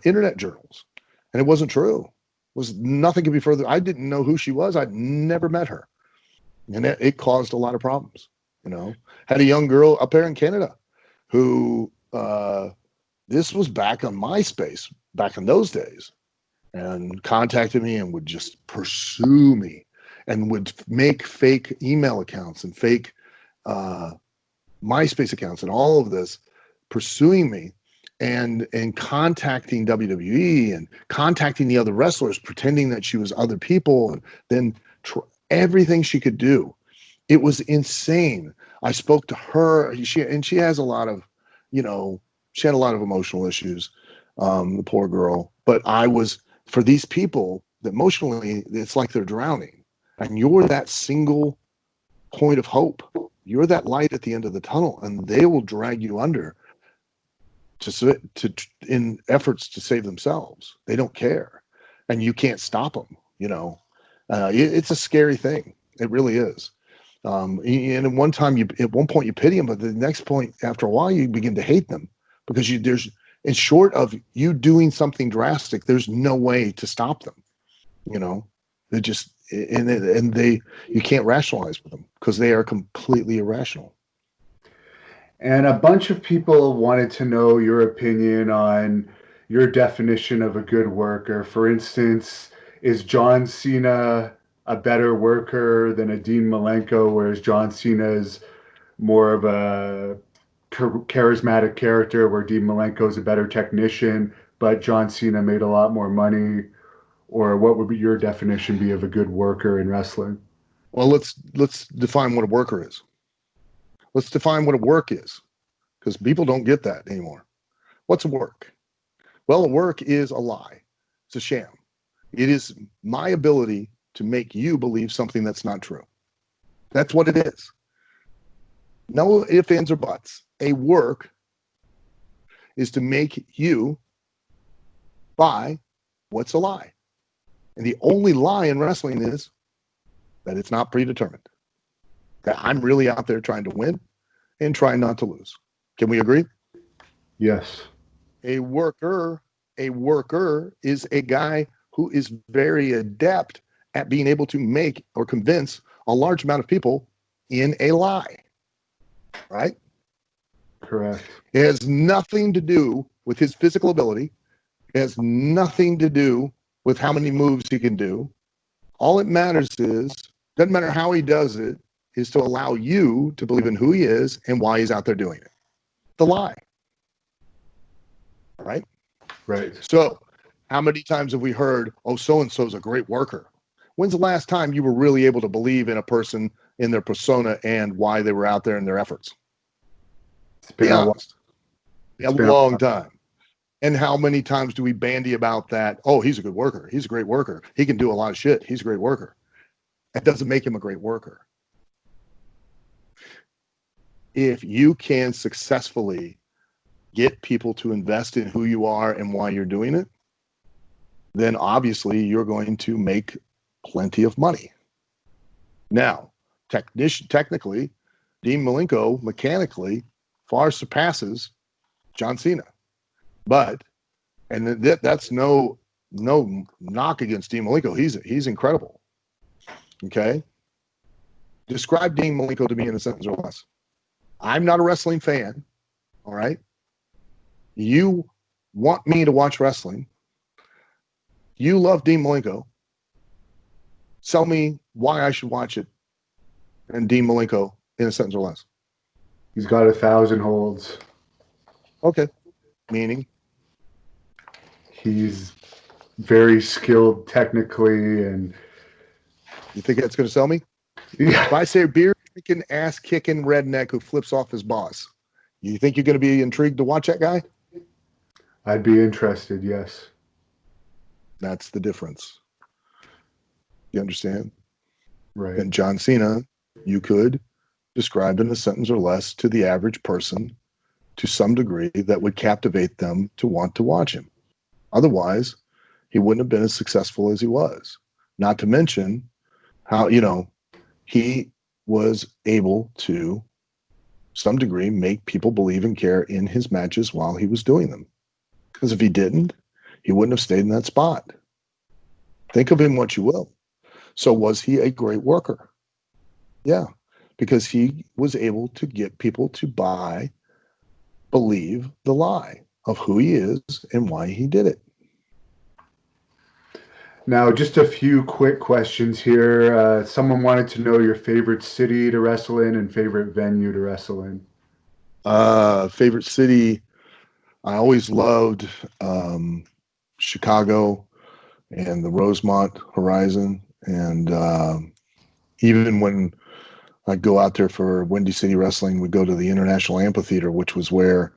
internet journals. And it wasn't true. Nothing could be further. I didn't know who she was. I'd never met her. And it caused a lot of problems. Had a young girl up there in Canada who, this was back on MySpace, back in those days, and contacted me and would just pursue me and would make fake email accounts and fake MySpace accounts and all of this, pursuing me and contacting WWE and contacting the other wrestlers, pretending that she was other people, and then everything she could do. It was insane. I spoke to her. She has a lot of, she had a lot of emotional issues, the poor girl. But for these people, emotionally, it's like they're drowning. And you're that single point of hope. You're that light at the end of the tunnel, and they will drag you under in efforts to save themselves. They don't care, and you can't stop them. It's a scary thing. It really is. And at one point you pity them, but the next point, after a while, you begin to hate them because in short of you doing something drastic, there's no way to stop them. They just, you can't rationalize with them because they are completely irrational. And a bunch of people wanted to know your opinion on your definition of a good worker. For instance, is John Cena a better worker than a Dean Malenko, whereas John Cena is more of a charismatic character, where Dean Malenko is a better technician, but John Cena made a lot more money? Or what would your definition be of a good worker in wrestling? Well, let's define what a worker is. Let's define what a work is, because people don't get that anymore. What's a work? Well, a work is a lie. It's a sham. It is my ability to make you believe something that's not true. That's what it is. No ifs, ands, or buts. A work is to make you buy what's a lie. And the only lie in wrestling is that it's not predetermined, that I'm really out there trying to win and trying not to lose. Can we agree? Yes. A worker is a guy who is very adept at being able to make or convince a large amount of people in a lie, right? Correct. It has nothing to do with his physical ability. It has nothing to do with how many moves he can do. All it matters is, doesn't matter how he does it, is to allow you to believe in who he is and why he's out there doing it. The lie. All right? Right. So, how many times have we heard, oh, so-and-so is a great worker? When's the last time you were really able to believe in a person, in their persona, and why they were out there in their efforts? It's been Be honest. a long time. And how many times do we bandy about that? Oh, he's a good worker. He's a great worker. He can do a lot of shit. He's a great worker. That doesn't make him a great worker. If you can successfully get people to invest in who you are and why you're doing it, then obviously you're going to make plenty of money. Now, technically, Dean Malenko mechanically far surpasses John Cena. But, and that's no knock against Dean Malenko. He's incredible. Okay? Describe Dean Malenko to me in a sentence or less. I'm not a wrestling fan. All right? You want me to watch wrestling. You love Dean Malenko. Tell me why I should watch it. And Dean Malenko in a sentence or less. He's got 1,000 holds. Okay. Meaning? He's very skilled technically, and you think that's going to sell me? yeah. If I say beer drinking, ass kicking redneck who flips off his boss, you think you're going to be intrigued to watch that guy? I'd be interested, yes. That's the difference. You understand? Right. And John Cena, you could describe in a sentence or less to the average person to some degree that would captivate them to want to watch him. Otherwise, he wouldn't have been as successful as he was. Not to mention how, he was able to some degree make people believe and care in his matches while he was doing them. Because if he didn't, he wouldn't have stayed in that spot. Think of him what you will. So was he a great worker? Yeah, because he was able to get people to believe the lie of who he is and why he did it. Now, just a few quick questions here. Someone wanted to know your favorite city to wrestle in and favorite venue to wrestle in. Favorite city, I always loved Chicago and the Rosemont Horizon. And even when I'd go out there for Windy City Wrestling, we'd go to the International Amphitheater, which was where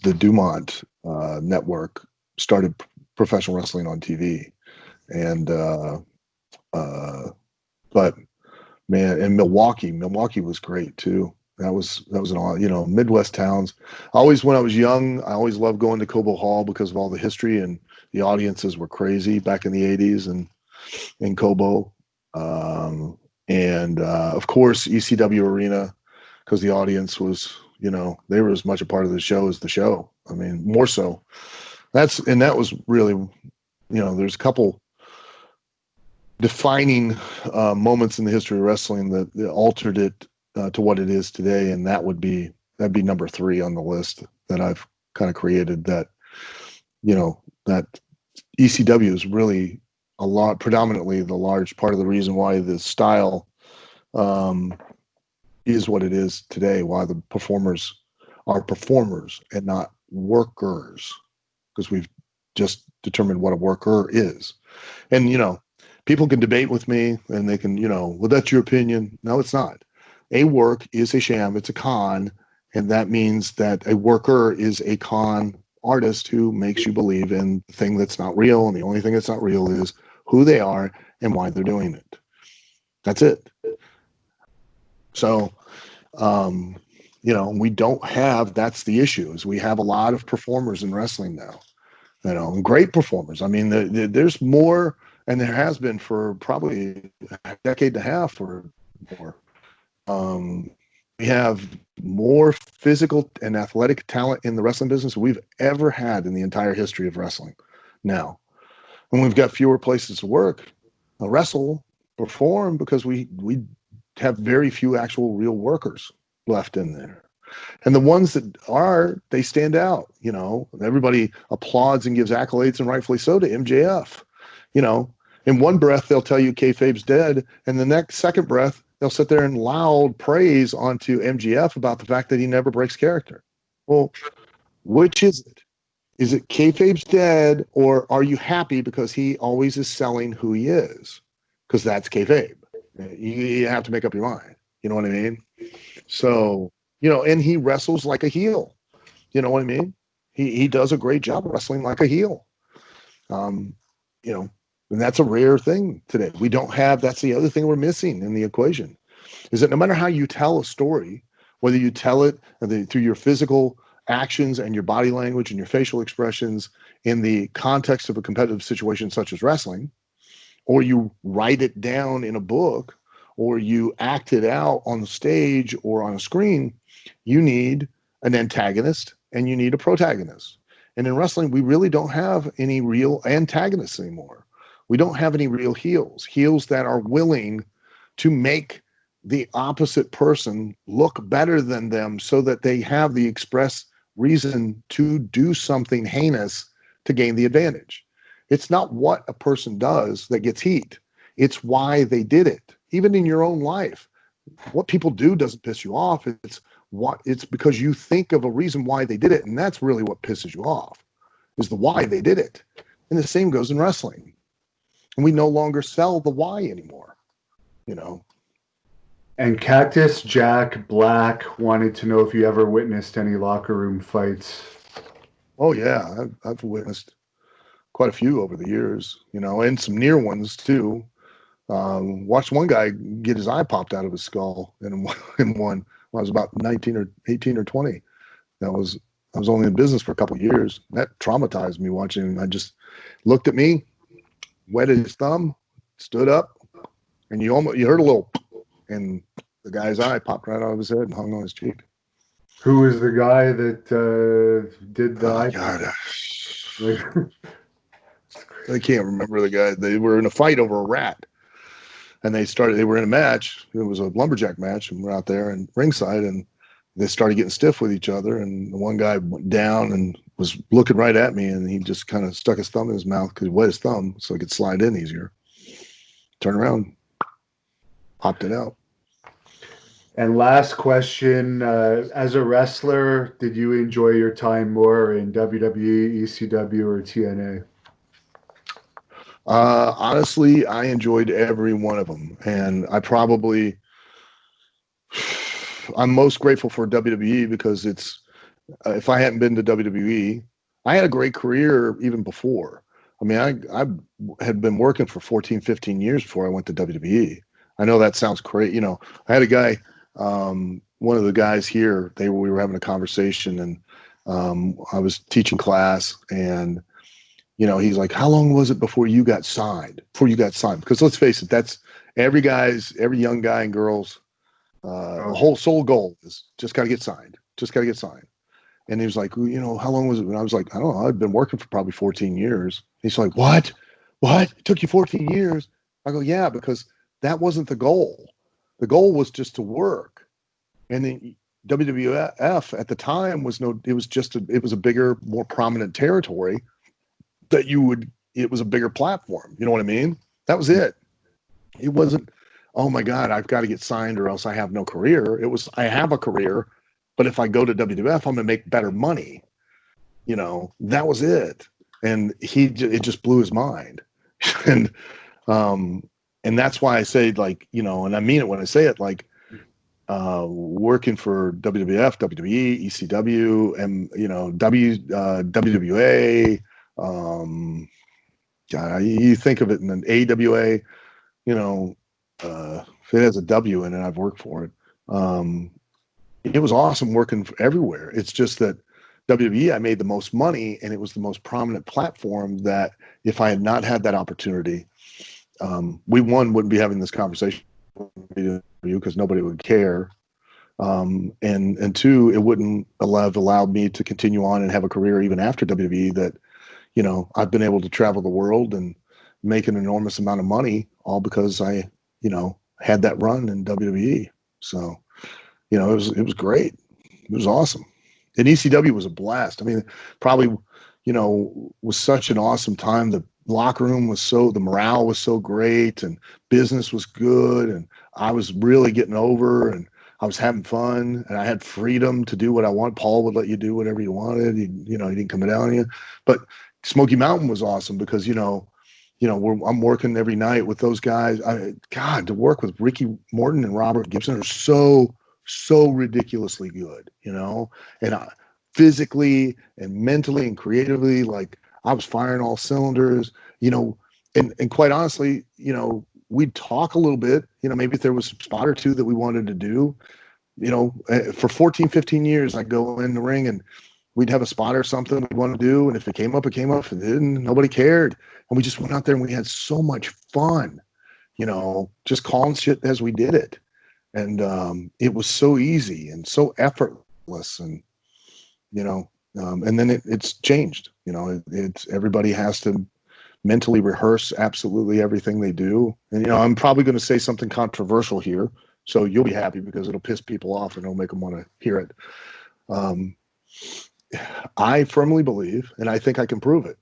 the Dumont network started professional wrestling on TV. And but man, and Milwaukee was great too. That was an Midwest towns. Always when I was young, I always loved going to Cobo Hall because of all the history, and the audiences were crazy back in the 80s and in Cobo. And of course ECW Arena, because the audience was, they were as much a part of the show as the show. I mean, more so. That was really, there's a couple defining moments in the history of wrestling that altered it to what it is today, and that'd be number 3 on the list that I've kind of created. That that ECW is really predominantly the large part of the reason why the style is what it is today. Why the performers are performers and not workers, because we've just determined what a worker is. And people can debate with me and they can, well, that's your opinion. No, it's not. A work is a sham. It's a con. And that means that a worker is a con artist who makes you believe in the thing that's not real. And the only thing that's not real is who they are and why they're doing it. That's it. So, we don't have, that's the issue, is we have a lot of performers in wrestling now, great performers. I mean, there's more and there has been for probably a decade and a half or more. We have more physical and athletic talent in the wrestling business than we've ever had in the entire history of wrestling now. And we've got fewer places to work, wrestle, perform, because we have very few actual real workers left in there. And the ones that are, they stand out. You know, everybody applauds and gives accolades, and rightfully so, to MJF. You know, in one breath, they'll tell you kayfabe's dead, and the next second breath, they'll sit there and loud praise onto MJF about the fact that he never breaks character. Well, which is it? Is it kayfabe's dead, or are you happy because he always is selling who he is? Because that's kayfabe. You have to make up your mind. You know what I mean? So, you know, and he wrestles like a heel. You know what I mean? He does a great job wrestling like a heel. You know, and that's a rare thing today. We don't have, that's the other thing we're missing in the equation, is that no matter how you tell a story, whether you tell it through your physical actions and your body language and your facial expressions in the context of a competitive situation such as wrestling, or you write it down in a book, or you act it out on the stage or on a screen, you need an antagonist and you need a protagonist. And in wrestling, we really don't have any real antagonists anymore. We don't have any real heels that are willing to make the opposite person look better than them so that they have the express reason to do something heinous to gain the advantage. It's not what a person does that gets heat. It's why they did it. Even in your own life, what people do doesn't piss you off. It's because you think of a reason why they did it, and that's really what pisses you off, is the why they did it. And the same goes in wrestling. And we no longer sell the why anymore, you know. And Cactus Jack Black wanted to know if you ever witnessed any locker room fights. Oh yeah, I've witnessed quite a few over the years, you know, and some near ones too. Watched one guy get his eye popped out of his skull in one when I was about 19 or 18 or 20. I was only in business for a couple of years. That traumatized me watching him. I just looked at me, wetted his thumb, stood up, and you heard a little, and the guy's eye popped right out of his head and hung on his cheek. Who was the guy that did the eye? God. I can't remember the guy. They were in a fight over a rat. And they were in a match. It was a lumberjack match, and we're out there and ringside, and they started getting stiff with each other. And the one guy went down and was looking right at me, and he just kind of stuck his thumb in his mouth because he wet his thumb so he could slide in easier. Turn around, popped it out. And last question, as a wrestler, did you enjoy your time more in WWE, ECW, or TNA? Honestly, I enjoyed every one of them, and I'm most grateful for WWE because it's if I hadn't been to WWE, I had a great career even before. I mean, I had been working for 14, 15 years before I went to WWE. I know that sounds crazy. You know, I had a guy, one of the guys here, we were having a conversation, and I was teaching class, and you know, he's like, how long was it before you got signed? Because let's face it, that's every young guy and girl's whole sole goal is just got to get signed. And he was like, well, you know, how long was it? And I was like, I don't know. I've been working for probably 14 years. He's like, what? It took you 14 years? I go, yeah, because that wasn't the goal. The goal was just to work. And the WWF at the time was it was a bigger, more prominent territory that it was a bigger platform. You know what I mean? That was it. It wasn't, oh my God, I've got to get signed or else I have no career. It was, I have a career, but if I go to WWF, I'm going to make better money. You know, that was it. And it just blew his mind. And that's why I say, like, you know, and I mean it when I say it, like, working for WWF, WWE, ECW, and, you know, WWA, you think of it in an AWA, you know, if it has a W in it, I've worked for it. It was awesome working everywhere. It's just that WWE, I made the most money, and it was the most prominent platform that if I had not had that opportunity, we wouldn't be having this conversation because nobody would care. And two, it wouldn't have allowed me to continue on and have a career even after WWE that, I've been able to travel the world and make an enormous amount of money all because I, had that run in WWE. So, it was great. It was awesome. And ECW was a blast. I mean, probably, was such an awesome time. The locker room the morale was so great, and business was good, and I was really getting over, and I was having fun, and I had freedom to do what I want. Paul would let you do whatever you wanted. He didn't come down on you. But Smoky Mountain was awesome because, I'm working every night with those guys. God, to work with Ricky Morton and Robert Gibson are so ridiculously good, and physically and mentally and creatively, like I was firing all cylinders, and quite honestly, we'd talk a little bit, maybe if there was a spot or two that we wanted to do, for 14, 15 years, I'd go in the ring and we'd have a spot or something we want to do. And if it came up, it came up. If it didn't, nobody cared. And we just went out there and we had so much fun, just calling shit as we did it. And it was so easy and so effortless. And, and then it's changed, it's everybody has to mentally rehearse absolutely everything they do. And, I'm probably going to say something controversial here. So you'll be happy because it'll piss people off and it'll make them want to hear it. I firmly believe, and I think I can prove it,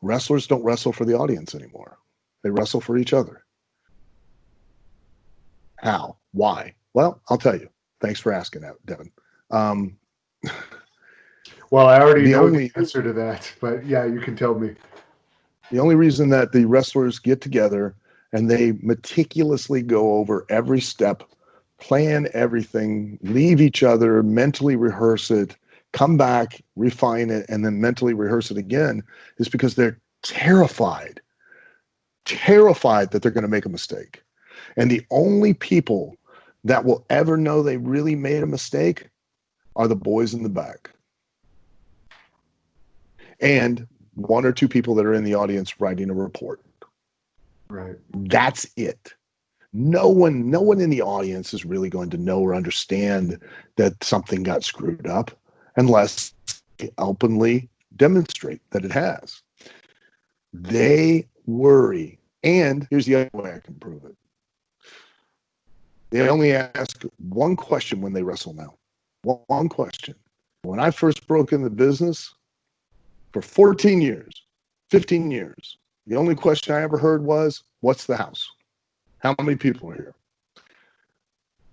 wrestlers don't wrestle for the audience anymore. They wrestle for each other. How? Why? Well, I'll tell you. Thanks for asking that, Devin. Well, I already know the answer to that, but yeah, you can tell me. The only reason that the wrestlers get together and they meticulously go over every step, plan everything, leave each other, mentally rehearse it, come back, refine it, and then mentally rehearse it again is because they're terrified that they're going to make a mistake. And the only people that will ever know they really made a mistake are the boys in the back. And one or two people that are in the audience writing a report. Right. That's it. No one in the audience is really going to know or understand that something got screwed up unless they openly demonstrate that it has. They worry. And here's the other way I can prove it. They only ask one question when they wrestle now. One question. When I first broke in the business, for 14 years, 15 years, the only question I ever heard was, what's the house? How many people are here?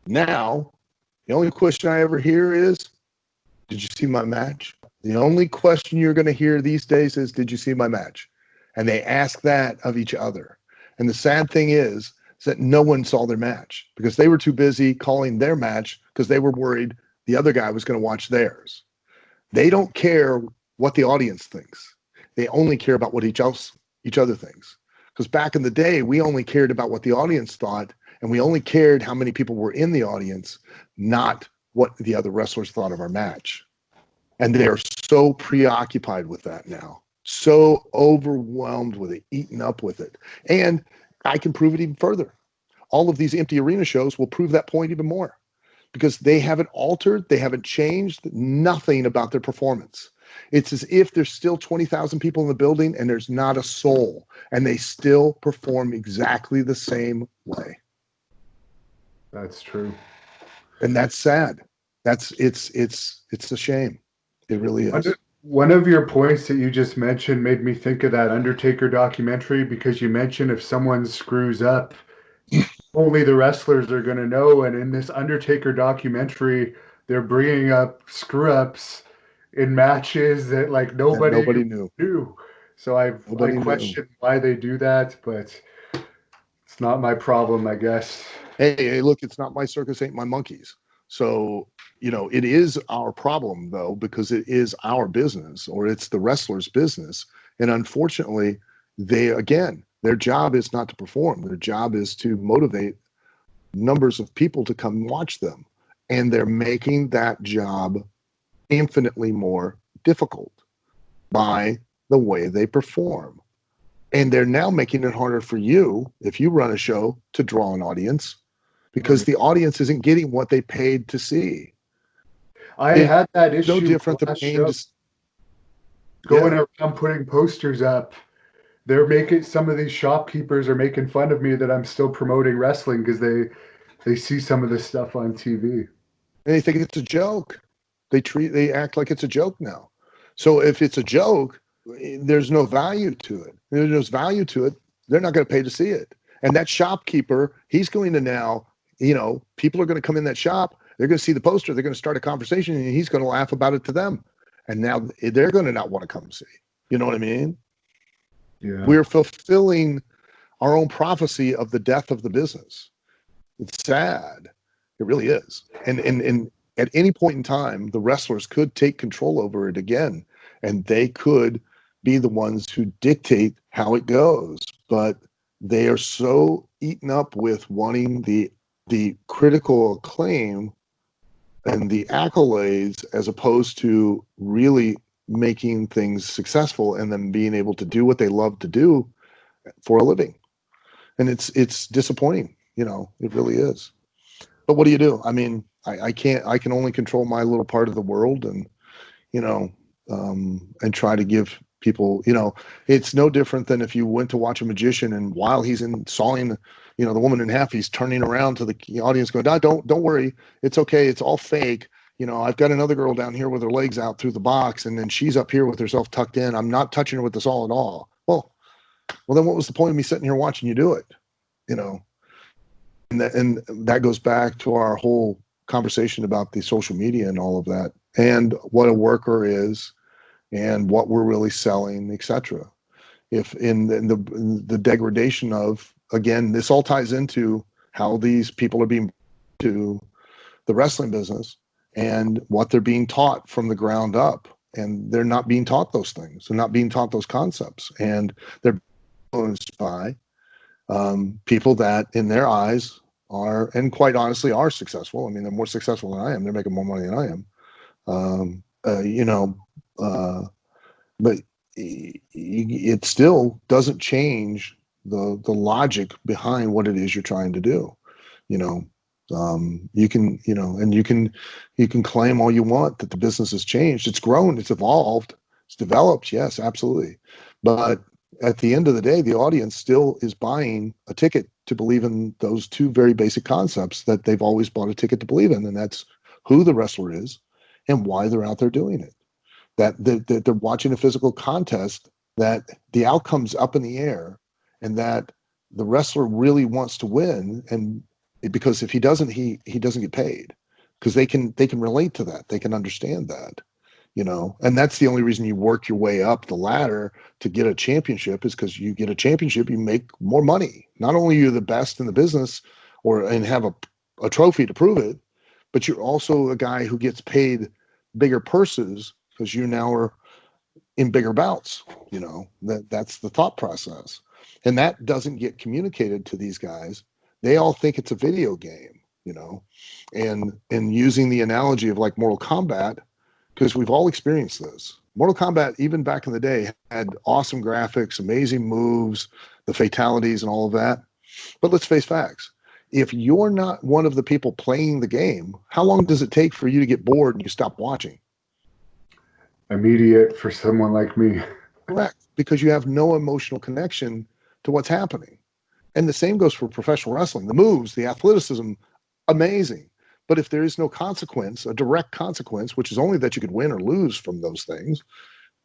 Now, the only question I ever hear is, did you see my match? The only question you're going to hear these days is, did you see my match? And they ask that of each other. And the sad thing is that no one saw their match because they were too busy calling their match because they were worried the other guy was going to watch theirs. They don't care what the audience thinks. They only care about what each other thinks. Because back in the day, we only cared about what the audience thought, and we only cared how many people were in the audience, not what the other wrestlers thought of our match. And they are so preoccupied with that now, so overwhelmed with it, eaten up with it. And I can prove it even further. All of these empty arena shows will prove that point even more because they haven't altered, they haven't changed nothing about their performance. It's as if there's still 20,000 people in the building and there's not a soul, and they still perform exactly the same way. That's true. And that's sad. It's a shame. It really is. One of your points that you just mentioned made me think of that Undertaker documentary because you mentioned if someone screws up, only the wrestlers are going to know. And in this Undertaker documentary, they're bringing up screw ups in matches that like nobody knew. So I question why they do that, but it's not my problem, I guess. Hey, look, it's not my circus, ain't my monkeys. So, it is our problem, though, because it is our business or it's the wrestler's business. And unfortunately, their job is not to perform. Their job is to motivate numbers of people to come watch them. And they're making that job infinitely more difficult by the way they perform. And they're now making it harder for you, if you run a show, to draw an audience, because the audience isn't getting what they paid to see. I It's had that no issue different than last paying show, to, going yeah. around putting posters up. They're making, some of these shopkeepers are making fun of me that I'm still promoting wrestling because they see some of this stuff on TV. And they think it's a joke. They act like it's a joke now. So if it's a joke, there's no value to it. There's no value to it. They're not going to pay to see it. And that shopkeeper, he's going to now, people are going to come in that shop. They're going to see the poster. They're going to start a conversation, and he's going to laugh about it to them. And now they're going to not want to come see. You know what I mean? Yeah. We're fulfilling our own prophecy of the death of the business. It's sad. It really is. And at any point in time, the wrestlers could take control over it again, and they could be the ones who dictate how it goes. But they are so eaten up with wanting the critical acclaim and the accolades, as opposed to really making things successful and then being able to do what they love to do for a living. And it's disappointing. It really is. But what do you do? I mean, I can only control my little part of the world, and and try to give people, it's no different than if you went to watch a magician, and while he's sawing the woman in half, he's turning around to the audience going, don't worry, it's okay, it's all fake. I've got another girl down here with her legs out through the box, and then she's up here with herself tucked in. I'm not touching her with the saw at all. Well, then what was the point of me sitting here watching you do it? And that goes back to our whole conversation about the social media and all of that, and what a worker is, and what we're really selling, etc. If in the degradation of, again, this all ties into how these people are being to the wrestling business and what they're being taught from the ground up, and they're not being taught those things. They're not being taught those concepts, and they're influenced by people that, in their eyes, are, and quite honestly, are successful. I mean, they're more successful than I am. They're making more money than I am. But it still doesn't change the logic behind what it is you're trying to do. You can, and you can claim all you want that the business has changed. It's grown, it's evolved, it's developed. Yes, absolutely. But at the end of the day, the audience still is buying a ticket to believe in those two very basic concepts that they've always bought a ticket to believe in. And that's who the wrestler is and why they're out there doing it. That they're watching a physical contest, that the outcome's up in the air, and that the wrestler really wants to win. And because if he doesn't, he doesn't get paid, because they can relate to that. They can understand that. And that's the only reason you work your way up the ladder to get a championship, is because you get a championship, you make more money. Not only are you the best in the business and have a trophy to prove it, but you're also a guy who gets paid bigger purses because you now are in bigger bouts. That's the thought process. And that doesn't get communicated to these guys. They all think it's a video game, and using the analogy of like Mortal Kombat, because we've all experienced this. Mortal Kombat, even back in the day, had awesome graphics, amazing moves, the fatalities and all of that. But let's face facts. If you're not one of the people playing the game, how long does it take for you to get bored and you stop watching? Immediate for someone like me. Correct. Because you have no emotional connection to what's happening. And the same goes for professional wrestling. The moves, the athleticism, amazing. But if there is no consequence, a direct consequence, which is only that you could win or lose from those things,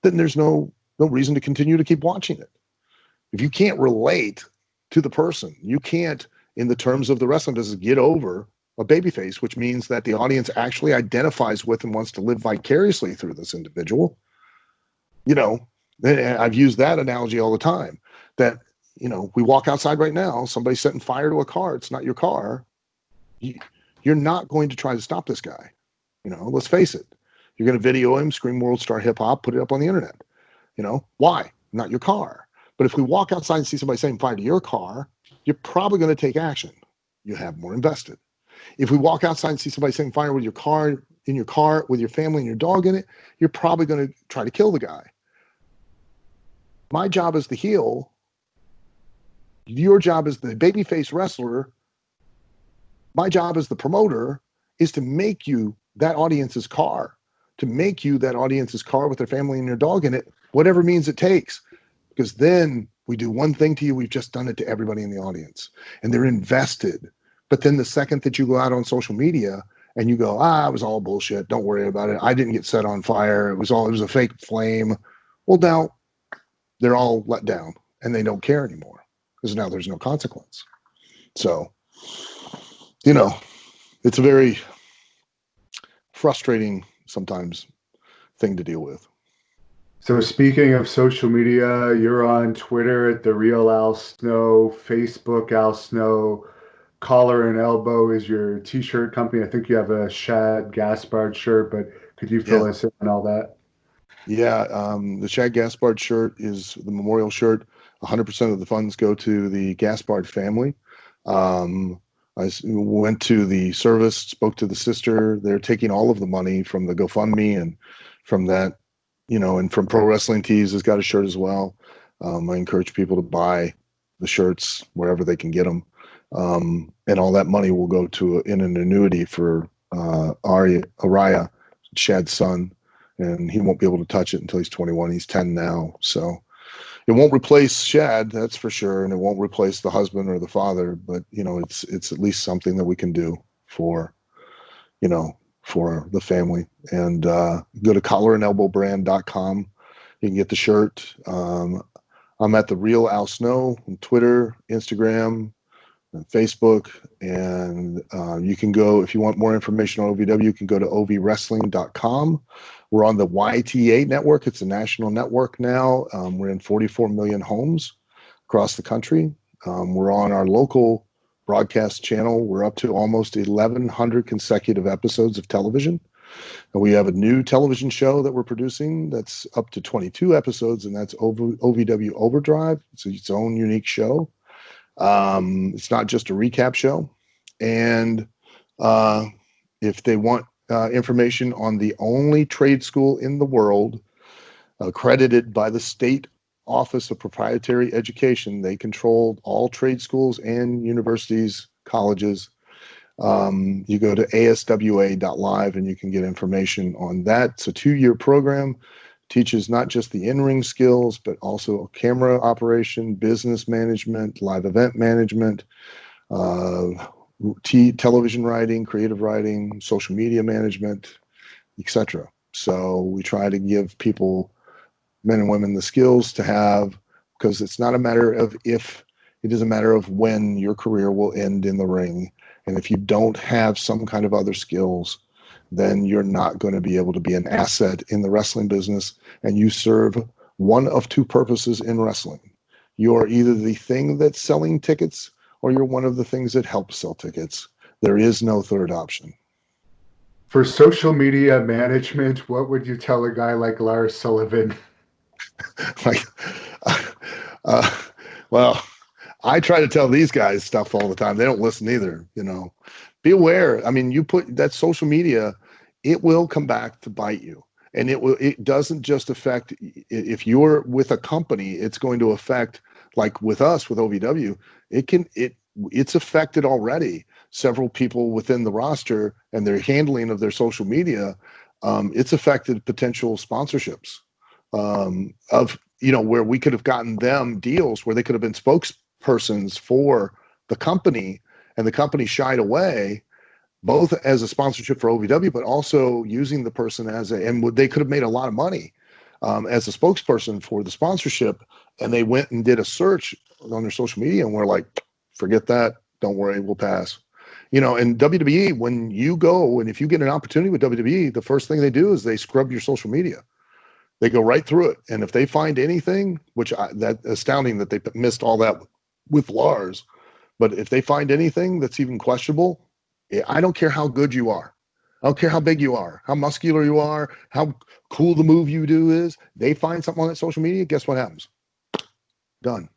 then there's no reason to continue to keep watching it. If you can't relate to the person, you can't, in the terms of the wrestling business, get over a babyface, which means that the audience actually identifies with and wants to live vicariously through this individual. I've used that analogy all the time, that, we walk outside right now, somebody's setting fire to a car, it's not your car. You're not going to try to stop this guy. Let's face it. You're going to video him, scream World Star Hip Hop, put it up on the internet. Why? Not your car. But if we walk outside and see somebody setting fire to your car, you're probably going to take action. You have more invested. If we walk outside and see somebody setting fire with your car, in your car with your family and your dog in it, you're probably going to try to kill the guy. My job as the heel, your job as the babyface wrestler, my job as the promoter is to make you that audience's car, to make you that audience's car with their family and your dog in it, whatever means it takes. Because then we do one thing to you, we've just done it to everybody in the audience, and they're invested. But then the second that you go out on social media and you go, it was all bullshit, don't worry about it, I didn't get set on fire, it was a fake flame. Well, now they're all let down and they don't care anymore because now there's no consequence. So, it's a very frustrating sometimes thing to deal with. So speaking of social media, you're on Twitter at The Real Al Snow, Facebook Al Snow, Collar and Elbow is your t-shirt company. I think you have a Shad Gaspard shirt, but could you fill us in on all that? Yeah, the Shad Gaspard shirt is the memorial shirt. 100% of the funds go to the Gaspard family. I went to the service, spoke to the sister. They're taking all of the money from the GoFundMe and from that, and from Pro Wrestling Tees has got a shirt as well. I encourage people to buy the shirts wherever they can get them. And all that money will go to in an annuity for Araya, Shad's son, and he won't be able to touch it until he's 21. He's 10 now, so it won't replace Shad, that's for sure, and it won't replace the husband or the father. But it's at least something that we can do for the family. And go to collarandelbowbrand.com. You can get the shirt. I'm at The Real Al Snow on Twitter, Instagram, and Facebook. And you can go, if you want more information on OVW, you can go to ovwrestling.com. We're on the YTA network. It's a national network now. We're in 44 million homes across the country. We're on our local broadcast channel. We're up to almost 1,100 consecutive episodes of television. And we have a new television show that we're producing that's up to 22 episodes, and that's OVW Overdrive. It's its own unique show. It's not just a recap show. And if they want information on the only trade school in the world accredited by the State Office of Proprietary Education, they control all trade schools and universities, colleges. You go to aswa.live and you can get information on that. It's a 2-year program. Teaches not just the in-ring skills, but also camera operation, business management, live event management, television writing, creative writing, social media management, etc. So we try to give people, men and women, the skills to have, because it's not a matter of if, it is a matter of when your career will end in the ring. And if you don't have some kind of other skills, then you're not going to be able to be an asset in the wrestling business. And you serve one of two purposes in wrestling. You're either the thing that's selling tickets, or you're one of the things that help sell tickets. There is no third option. For social media management, what would you tell a guy like Lars Sullivan? Well, I try to tell these guys stuff all the time. They don't listen either. Be aware. I mean, you put that social media, it will come back to bite you. And it doesn't just affect, if you're with a company, it's going to affect, like with us, with OVW, it's affected already several people within the roster and their handling of their social media. It's affected potential sponsorships where we could have gotten them deals where they could have been spokespersons for the company, and the company shied away, both as a sponsorship for OVW, but also using the person and they could have made a lot of money as a spokesperson for the sponsorship. And they went and did a search on their social media and we're like, forget that. Don't worry, we'll pass. And WWE, when you go, and if you get an opportunity with WWE, the first thing they do is they scrub your social media. They go right through it. And if they find anything, that astounding that they missed all that with Lars, but if they find anything that's even questionable, I don't care how good you are. I don't care how big you are, how muscular you are, how cool the move you do is. They find something on that social media, guess what happens? Done.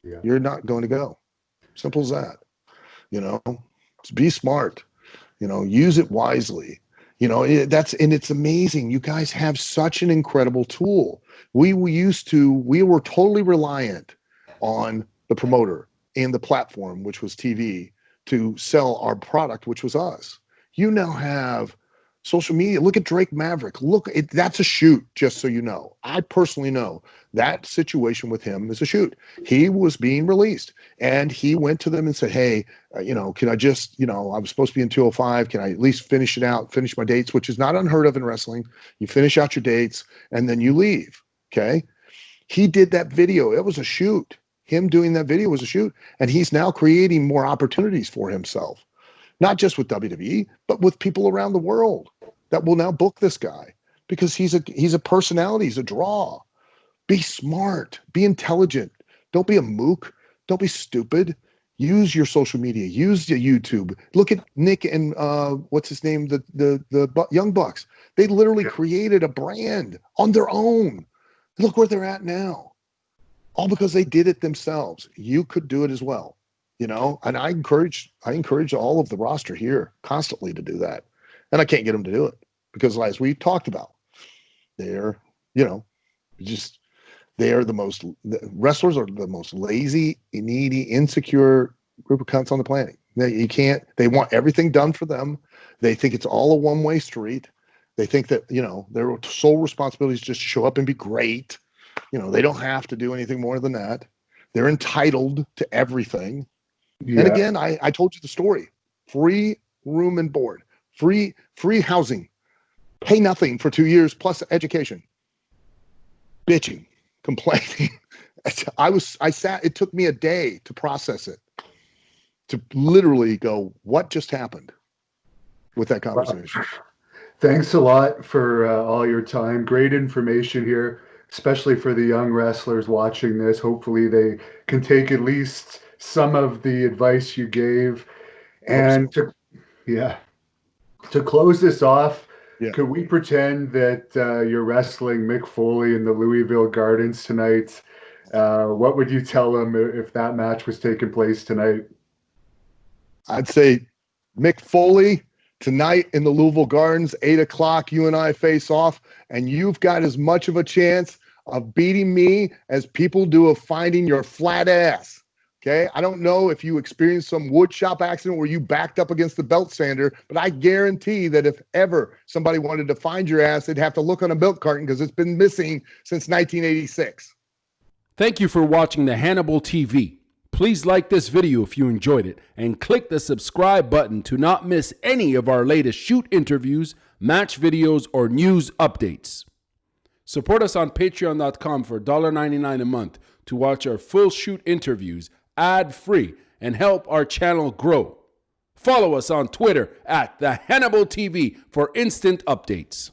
Yeah. You're not going to go. Simple as that. Be smart. Use it wisely. You know, it's amazing. You guys have such an incredible tool. We were totally reliant on the promoter and the platform, which was TV, to sell our product, which was us. You now have social media. Look at Drake Maverick. That's a shoot, just so you know. I personally know that situation with him is a shoot. He was being released, and he went to them and said, hey, can I just, I was supposed to be in 205. Can I at least finish it out, finish my dates, which is not unheard of in wrestling. You finish out your dates, and then you leave, okay? He did that video. It was a shoot. Him doing that video was a shoot, and he's now creating more opportunities for himself, not just with WWE, but with people around the world that will now book this guy because he's a personality, he's a draw. Be smart, be intelligent. Don't be a mook. Don't be stupid. Use your social media. Use the YouTube. Look at Nick and what's his name, the Young Bucks. They literally created a brand on their own. Look where they're at now, all because they did it themselves. You could do it as well, And I encourage all of the roster here constantly to do that, and I can't get them to do it because, as we talked about, they're the wrestlers are the most lazy, needy, insecure group of cunts on the planet. They want everything done for them. They think it's all a one-way street. They think that, their sole responsibility is just to show up and be great. They don't have to do anything more than that. They're entitled to everything. Yeah. And again, I told you the story. Free room and board, free housing, pay nothing for 2 years plus education. Bitching, complaining. It took me a day to process it, to literally go, what just happened with that conversation? Thanks a lot for all your time. Great information here, especially for the young wrestlers watching this. Hopefully they can take at least some of the advice you gave. And to close this off, could we pretend that you're wrestling Mick Foley in the Louisville Gardens tonight? What would you tell him if that match was taking place tonight? I'd say, Mick Foley, tonight in the Louisville Gardens, 8 o'clock, you and I face off, and you've got as much of a chance of beating me as people do of finding your flat ass. Okay, I don't know if you experienced some wood shop accident where you backed up against the belt sander, but I guarantee that if ever somebody wanted to find your ass, they'd have to look on a milk carton because it's been missing since 1986. Thank you for watching the Hannibal TV. Please like this video if you enjoyed it and click the subscribe button to not miss any of our latest shoot interviews, match videos, or news updates. Support us on patreon.com for $1.99 a month to watch our full shoot interviews ad-free and help our channel grow. Follow us on Twitter at the Hannibal TV for instant updates.